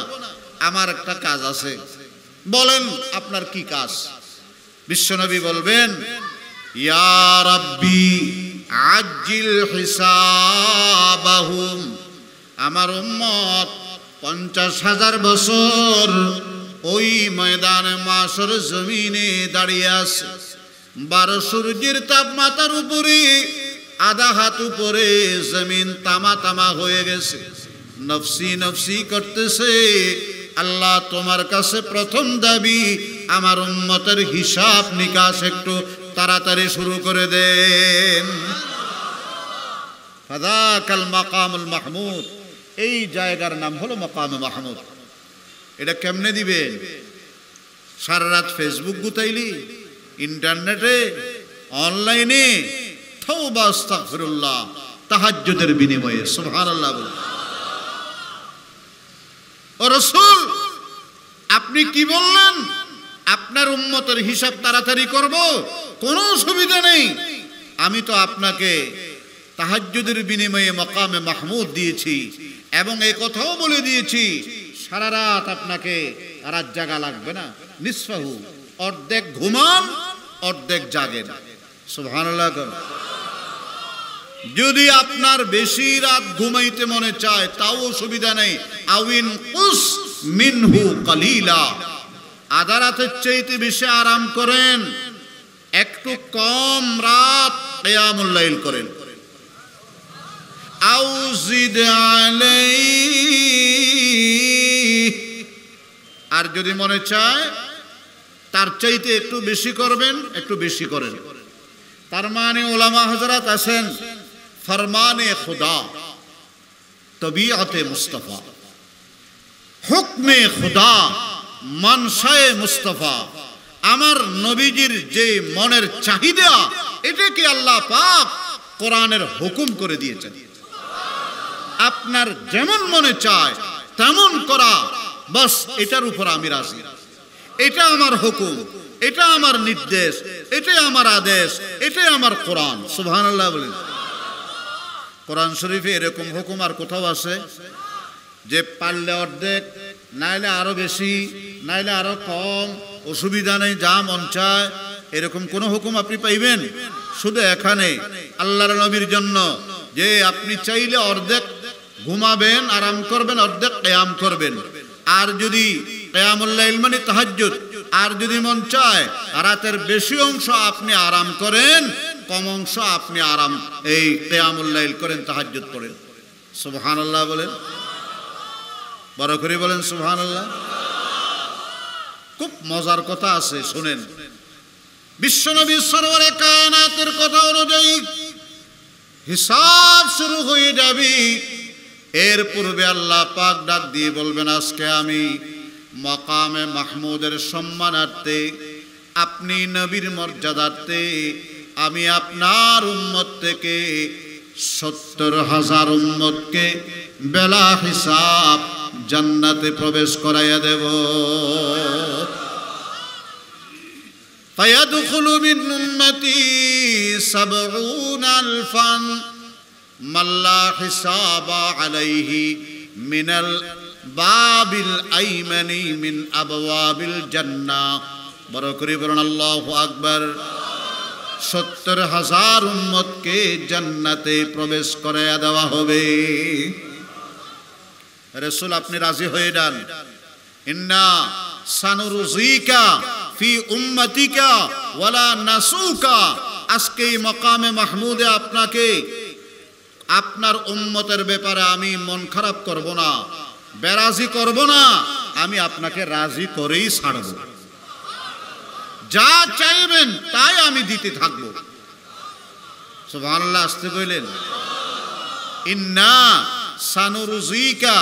আমার একটা কাজ আছে। বলেন আপনার কি কাজ? বিশ্বনবী বলবেন, ইয়া রাব্বি আজ্জিল হিসাবাহুম, আমার উম্মত 50,000 বছর ওই ময়দানে মাশর জমিনে দাঁড়িয়ে আছে। 12 সূর্যের তাপমাত্রার উপরে, আধা হাত উপরে জমিন তামা তামা হয়ে গেছে, নফসি নফসি করতেছে। আল্লাহ তোমার কাছে প্রথম দাবি, আমার উম্মতের হিসাব নিকাশ একটু তাড়াতাড়ি শুরু করে দেন। ফাযাকাল মাকামুল মাহমুদ, এই জায়গার নাম হলো মাকামে মাহমুদ। এটা কেমনে দিবেন? সারা রাত ফেসবুক গুতাইলি, ইন্টারনেটে, অনলাইনে, তাওবা আস্তাগফিরুল্লাহ, তাহাজ্জুদের বিনিময়ে সুবহানাল্লাহ বল। ও রাসূল, আপনি কি বললেন? আপনার উম্মতের হিসাব তাড়াতাড়ি করব, কোনো অসুবিধা নেই। আমি তো আপনাকে তাহাজ্জুদের বিনিময়ে মাকামে মাহমুদ দিয়েছি, এবং এই কথাও বলে দিয়েছি সারা রাত আপনাকে রাত জাগা লাগবে না। নিসফাহু, অর্ধেক ঘুমান অর্ধেক জাগেন। সুবহানাল্লাহ। যদি আপনার বেশি রাত ঘুমাইতে মনে চায় তাও অসুবিধা নেই। আউইন কুস মিনহু কালিলা, আধা রাতের চাইতে বেশি আরাম করেন, একটু কম রাত কিয়ামুল লাইল করেন। আও জিদ আলাইহি, আর যদি মনে চায় তার চাইতে একটু বেশি করবেন, একটু বেশি করেন। তার মানে ওলামা হযরত আছেন, ফরমানে খুদা, তবিয়তে মুস্তাফা, হুকমে খুদা, মানসায়ে মুস্তাফা, আমার নবীজির যে মনের চাহিদা, এটাকে আল্লাহ পাক কোরআনের হুকুম করে দিয়েছেন। আপনার যেমন মনে চায় তেমন করা, বাস এটার উপর আমি রাজি। এটা আমার হুকুম, এটা আমার নির্দেশ, এটাই আমার আদেশ, এটাই আমার কোরআন। সুবহানাল্লাহ বলেন। কোরআন শরীফে এরকম হুকুম আর কোথাও আছে যে পারলে অর্ধেক, নাইলে আরো বেশি, নাইলে আরো কম, অসুবিধা নেই, যা মন চায়, এরকম কোন হুকুম আপনি পাইবেন? শুধু এখানে আল্লাহর নবীর জন্য যে আপনি চাইলে অর্ধেক ঘুমাবেন, আরাম করবেন, অর্ধেক কিয়াম করবেন। আর যদি কিয়ামুল লাইল মানে তাহাজ্জুদ, আর যদি মন চায় রাতের বেশি অংশ আপনি আরাম করেন, কম অংশ আপনি আরাম এই কিয়ামুল লাইল করেন, তাহাজ্জুদ করেন। সুবহানাল্লাহ বলেন, বড় করে বলেন সুবহানাল্লাহ। খুব মজার কথা আছে, শুনেন। বিশ্বনবী সরওয়ারে কায়নাতের কথা অনুযায়ী হিসাব শুরু হয়ে যাবে। এর পূর্বে আল্লাহ পাক ডাক দিয়ে বলবেন, আজকে আমি মাকামে মাহমুদের সম্মানার্থে, আপনি নবীর মর্যাদার্থে আমি আপনার উম্মত থেকে 70,000 উম্মতকে বেলা হিসাব জান্নাতে প্রবেশ করাইয়া দেব। ফায়াদখুলু মিন উম্মতি 70 আলফান মাল্লা হিসাবা আলাইহি মিনাল বাবিল আইমানি মিন আবওয়াবিল জান্নাহ। বড় করে বলুন আল্লাহু আকবার। 70,000 উম্মতকে জান্নাতে প্রবেশ করাইয়া দেওয়া হবে। রাসূল আপনি রাজি হয়ে যান। ইন্না সানুরজিকা ফি উম্মতিকা ওয়ালা নাসুকা। আজকে এই মাকামে মাহমুদে আপনাকে, আপনার উম্মতের ব্যাপারে আমি মন খারাপ করব না, বেরাজি করব না, আমি আপনাকে রাজি করেই ছাড়ব। যা চাইবেন তাই আমি দিতে থাকবো। সুবহানাল্লাহ, আসতে কইলেন। ইন্না সানুরজিকা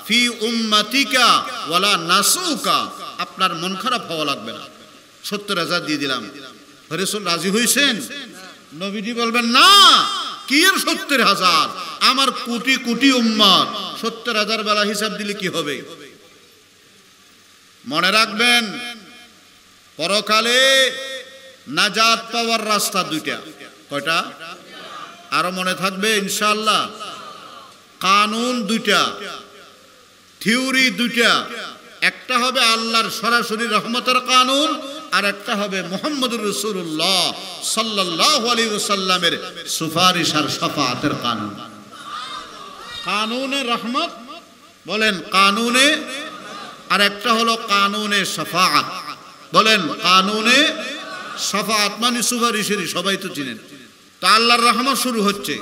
ফি উম্মতিকা ওয়ালা নাসুকা। আপনার মন খারাপ হওয়া লাগবে না, 70,000 দিয়ে দিলাম। রাসূল রাজি হইছেন? নবীজি বলবেন, না, কি এর 70,000, আমার কোটি কোটি উম্মত, 70,000 বেলা হিসাব দিলে কি হবে? মনে রাখবেন, পরকালে নাজাত পাওয়ার রাস্তা দুইটা। কয়টা? আরো মনে থাকবে ইনশাআল্লাহ। কানুন দুইটা, থিওরি দুইটা। একটা হবে আল্লাহর সরাসরি রহমতের কানুন, আর একটা হবে মুহাম্মদুর রাসূলুল্লাহ সাল্লাল্লাহু আলাইহি ওয়াসাল্লামের সুপারিশ আর শাফাআতের কানুন। কানুনে রহমত বলেন, কানুনে, আর একটা হলো কানুনে শাফাআত বলেন। কানুনে শাফাআত মানে সুপারিশেরই, সবাই তো চিনেন। তো আল্লাহর রহমত শুরু হচ্ছে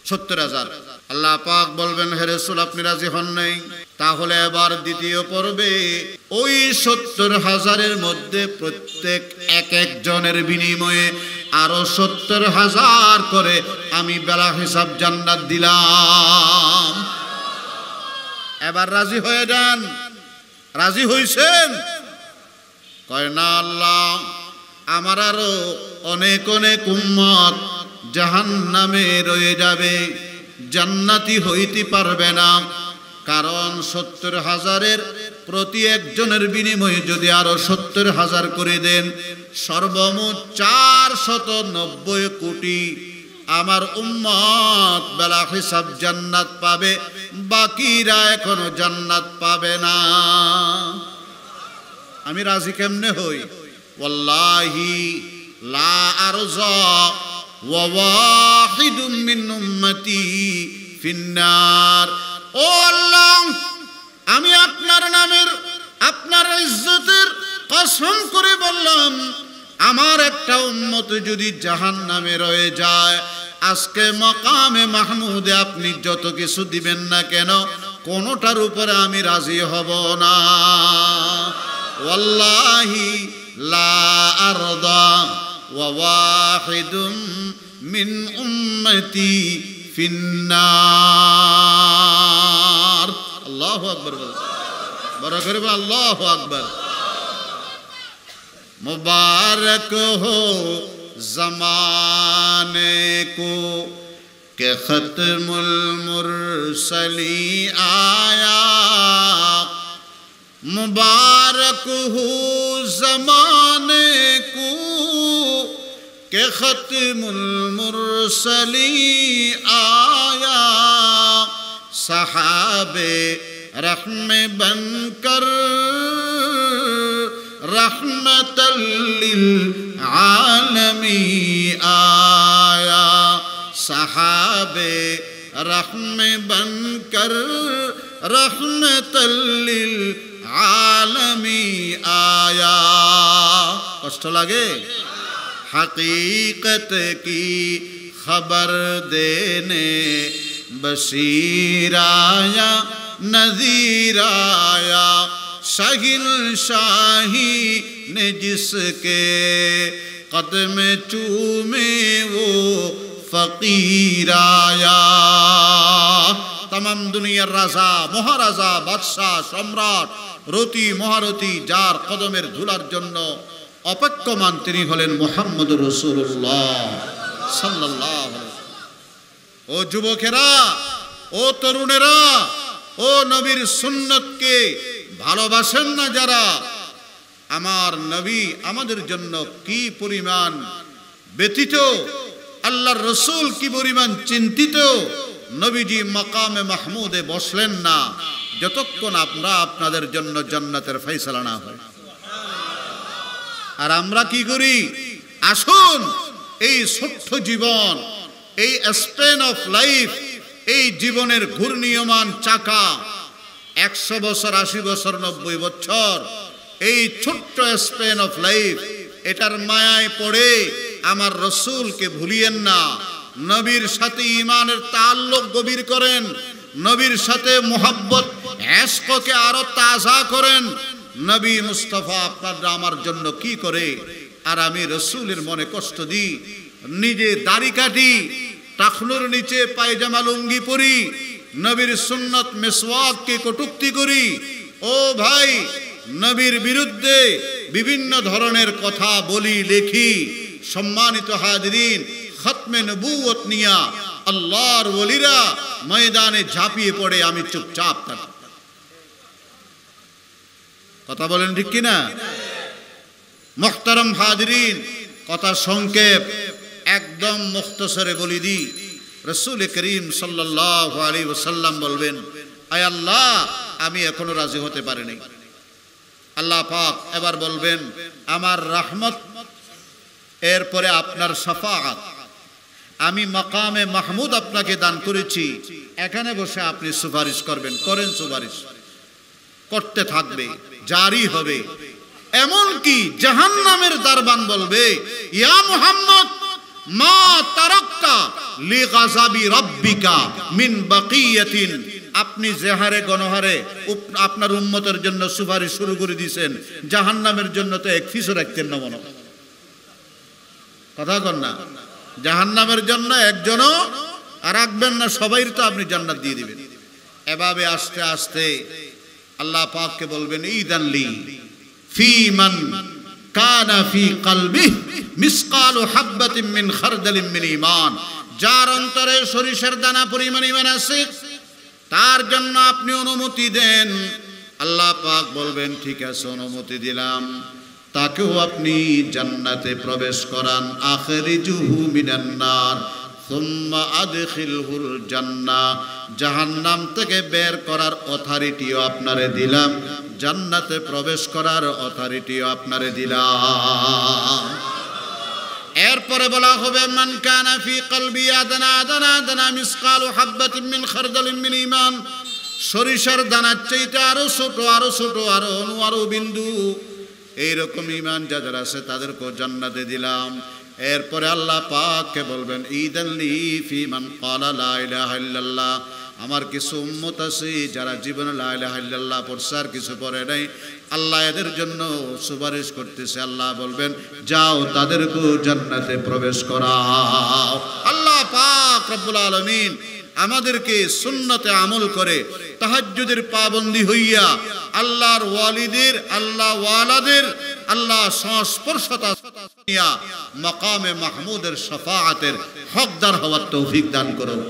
70,000। আল্লাহ পাক বলবেন, হে রাসূল আপনি রাজি হন নাই? তাহলে এবার দ্বিতীয় পর্বে ওই 70,000-এর মধ্যে প্রত্যেক এক একজনের বিনিময়ে আরো 70,000 করে আমি বেলা হিসাব জান্নাত দিলাম। এবার রাজি হয়ে যান। রাজি হইছেন? কয় না আল্লাহ, আমার আরো অনেক অনেক উম্মত জাহান্নামে রয়ে যাবে, জান্নাতি হইতে পারবে না। কারণ 70,000-এর প্রতি একজনের বিনিময়ে যদি আরো 70,000 করে দেন, সর্বমোট 490 কোটি আমার উম্মত বেলা হিসাব জান্নাত পাবে, বাকিরা এখনো জান্নাত পাবে না। আমি রাজি কেমনে হই? ওয়াল্লাহি লা আরজা ওয়া ওয়াহিদুম মিন উম্মতি ফিন্নার। ও আল্লাহ, আমি আপনার নামের, আপনার ইজ্জতের কসম করে বললাম, আমার একটা উম্মত যদি জাহান্নামে রয়ে যায়, আজকে মাকামে মাহমুদে আপনি যত কিছু দিবেন না কেন, কোনটার উপরে আমি রাজি হব না। ওয়াল্লাহি লা আরদা ওয়া ওয়াহিদুম মিন উম্মতি ফিন্নার। আল্লাহু আকবার। বড় করে আল্লাহু আকবার। मुबारक हो ज़माने को के ख़त्मुल मुरसली आया। मुबारक हो ज़माने को के ख़त्मुल मुरसली आया। सहाबे रहमे बनकर रहमतल लिल आलमी आया। सहाबे रहमे बनकर रहमतल लिल आलमी आया। कष्ट लगे? हकीकत की खबर देने बशीर आया, नज़ीर आया। शाहिल शाही ने जिसके कदम चूमे वो फकीर आया। तमाम दुनियार राजा महाराजा बादशाह सम्राट রতি মহারতি যার কদমের ধুলার জন্য অপেক্ষমান তিনি হলেন মুহাম্মদুর রাসূলুল্লাহ সাল্লাল্লাহু আলাইহি ওয়াসাল্লাম। ও যুবকেরা, ও তরুণেরা, ও নবীর সুন্নতকে ভালোবাসেন না যারা, আমার নবী আমাদের জন্য কি পরিমাণ ব্যতীত, আল্লাহর রসুল কি পরিমাণ চিন্তিত, নবীজি মাকামে মাহমুদে বসলেন না যতক্ষণ আমরা আপনাদের জন্য জান্নাতের ফয়সালা না হয়। আর আমরা কি করি? আসুন এই ছোট্ট জীবন, এই স্পেন অফ লাইফ, এই জীবনের ঘূর্ণীয়মান চাকা 100 বছর 80 বছর 90 বছর, এই ছোট্ট স্পেন অফ লাইফ, এটার মায়ায় পড়ে আমার রসুলকে ভুলিয়েন না। নবীর সাথে ঈমানের তাআল্লুক গভীর করেন, নবীর সাথে মুহাব্বত ইশককে আরো তাজা করেন। নবী মুস্তাফা আপনারা আমার জন্য কি করে, আর আমি রসুলের মনে কষ্ট দিই, নিজে দাড়ি কাটি, টাকনুর নিচে পায়জামা লুঙ্গি পরি, নবীর সুন্নত মিসওয়াককে কটূক্তি করি। ও ভাই, নবীর বিরুদ্ধে বিভিন্ন ধরনের কথা বলি, লেখি। সম্মানিত হাজিরিন, খতমে নবুয়ত নিয়া আল্লাহর ওলিরা ময়দানে ঝাঁপিয়ে পড়ে, আমি চুপচাপ থাকি। কথা বলেন ঠিক কিনা? মুহতারাম হাজিরিন, কথা সংক্ষেপ একদম মুখতসরে বলি দি। রাসূল করিম সাল্লাল্লাহু আলাইহি ওয়াসাল্লাম বলবেন, আয় আল্লাহ, আমি এখনো রাজি হতে পারিনি। আল্লাহ পাক এবার বলবেন, আমার রহমত, এরপরে আপনার শাফাআত, আমি মাকামে মাহমুদ আপনাকে দান করেছি, এখানে বসে আপনি সুপারিশ করবেন। করেন, সুপারিশ করতে থাকবে, জারি হবে। এমন কি জাহান্নামের দরবান বলবে, ইয়া মুহাম্মদ মা তারাকতা লিগাযাবি রাব্বিকা মিন বাকিয়াতিন। আপনি জেহারে গণহারে আপনার উম্মতের জন্য সুপারিশ শুরু করে দিয়েছেন, জাহান্নামের জন্য তো এক ফিসও রাখতেন না মনে। কথা কন না? জাহান্নামের জন্য একজনও আর রাখবেন না, সবাই তো আপনি জান্নাত দিয়ে দিবেন। এভাবে আস্তে আস্তে আল্লাহ পাককে বলবেন, ইদানলি ফি মান কানা ফি কলবিহি মিসকালু হাববাতিন মিন খারদালিন মিন ঈমান। যার অন্তরে সরিষার দানা পরিমাণ ঈমান আছে, তার জন্য আপনি অনুমতি দেন। আল্লাহ পাক বলবেন, ঠিক আছে, অনুমতি দিলাম, তাকেও আপনি জান্নাতে প্রবেশ করান। আখরিজুহু মিনান নার সুম্মা আদখিলহুল জান্নাহ। জাহান্নাম থেকে বের করার অথরিটিও আপনারে দিলাম, জান্নাতে প্রবেশ করার অথরিটিও আপনারে দিলাম। এরপরে বলা হবে, মান কানা ফি কলবি আদনা মিসকালু হাববাতিন মিন খারদালিন মিন ঈমান। সরিষার দানার চাইতে আরো ছোট, আরো ছোট, আরো অণু, আরো বিন্দু, এইরকম ঈমান যাদের আছে তাদেরকেও জান্নাতে দিলাম। এরপরে আল্লাহ পাককে বলবেন, ইদানলি ফি মান ক্বালা লা ইলাহা ইল্লাল্লাহ। আমার কিছু উম্মত আছে যারা জীবনে লা ইলাহা ইল্লাল্লাহ পড়ছে আর কিছু পড়ে নাই, আল্লাহ এদের জন্য সুপারিশ করতেছে। আল্লাহ বলবেন, যাও তাদেরকেও জান্নাতে প্রবেশ করাও। আল্লাহ পাক রব্বুল আলামিন আমাদেরকে সুন্নতে আমল করে তাহাজ্জুদের পাবন্দি হইয়া আল্লাহর ওয়ালিদের, আল্লাহ ওয়ালাদের, আল্লাহ সংস্পর্শতা মাকামে মাহমুদের শাফাআতের হকদার হওয়ার তৌফিক দান করুন।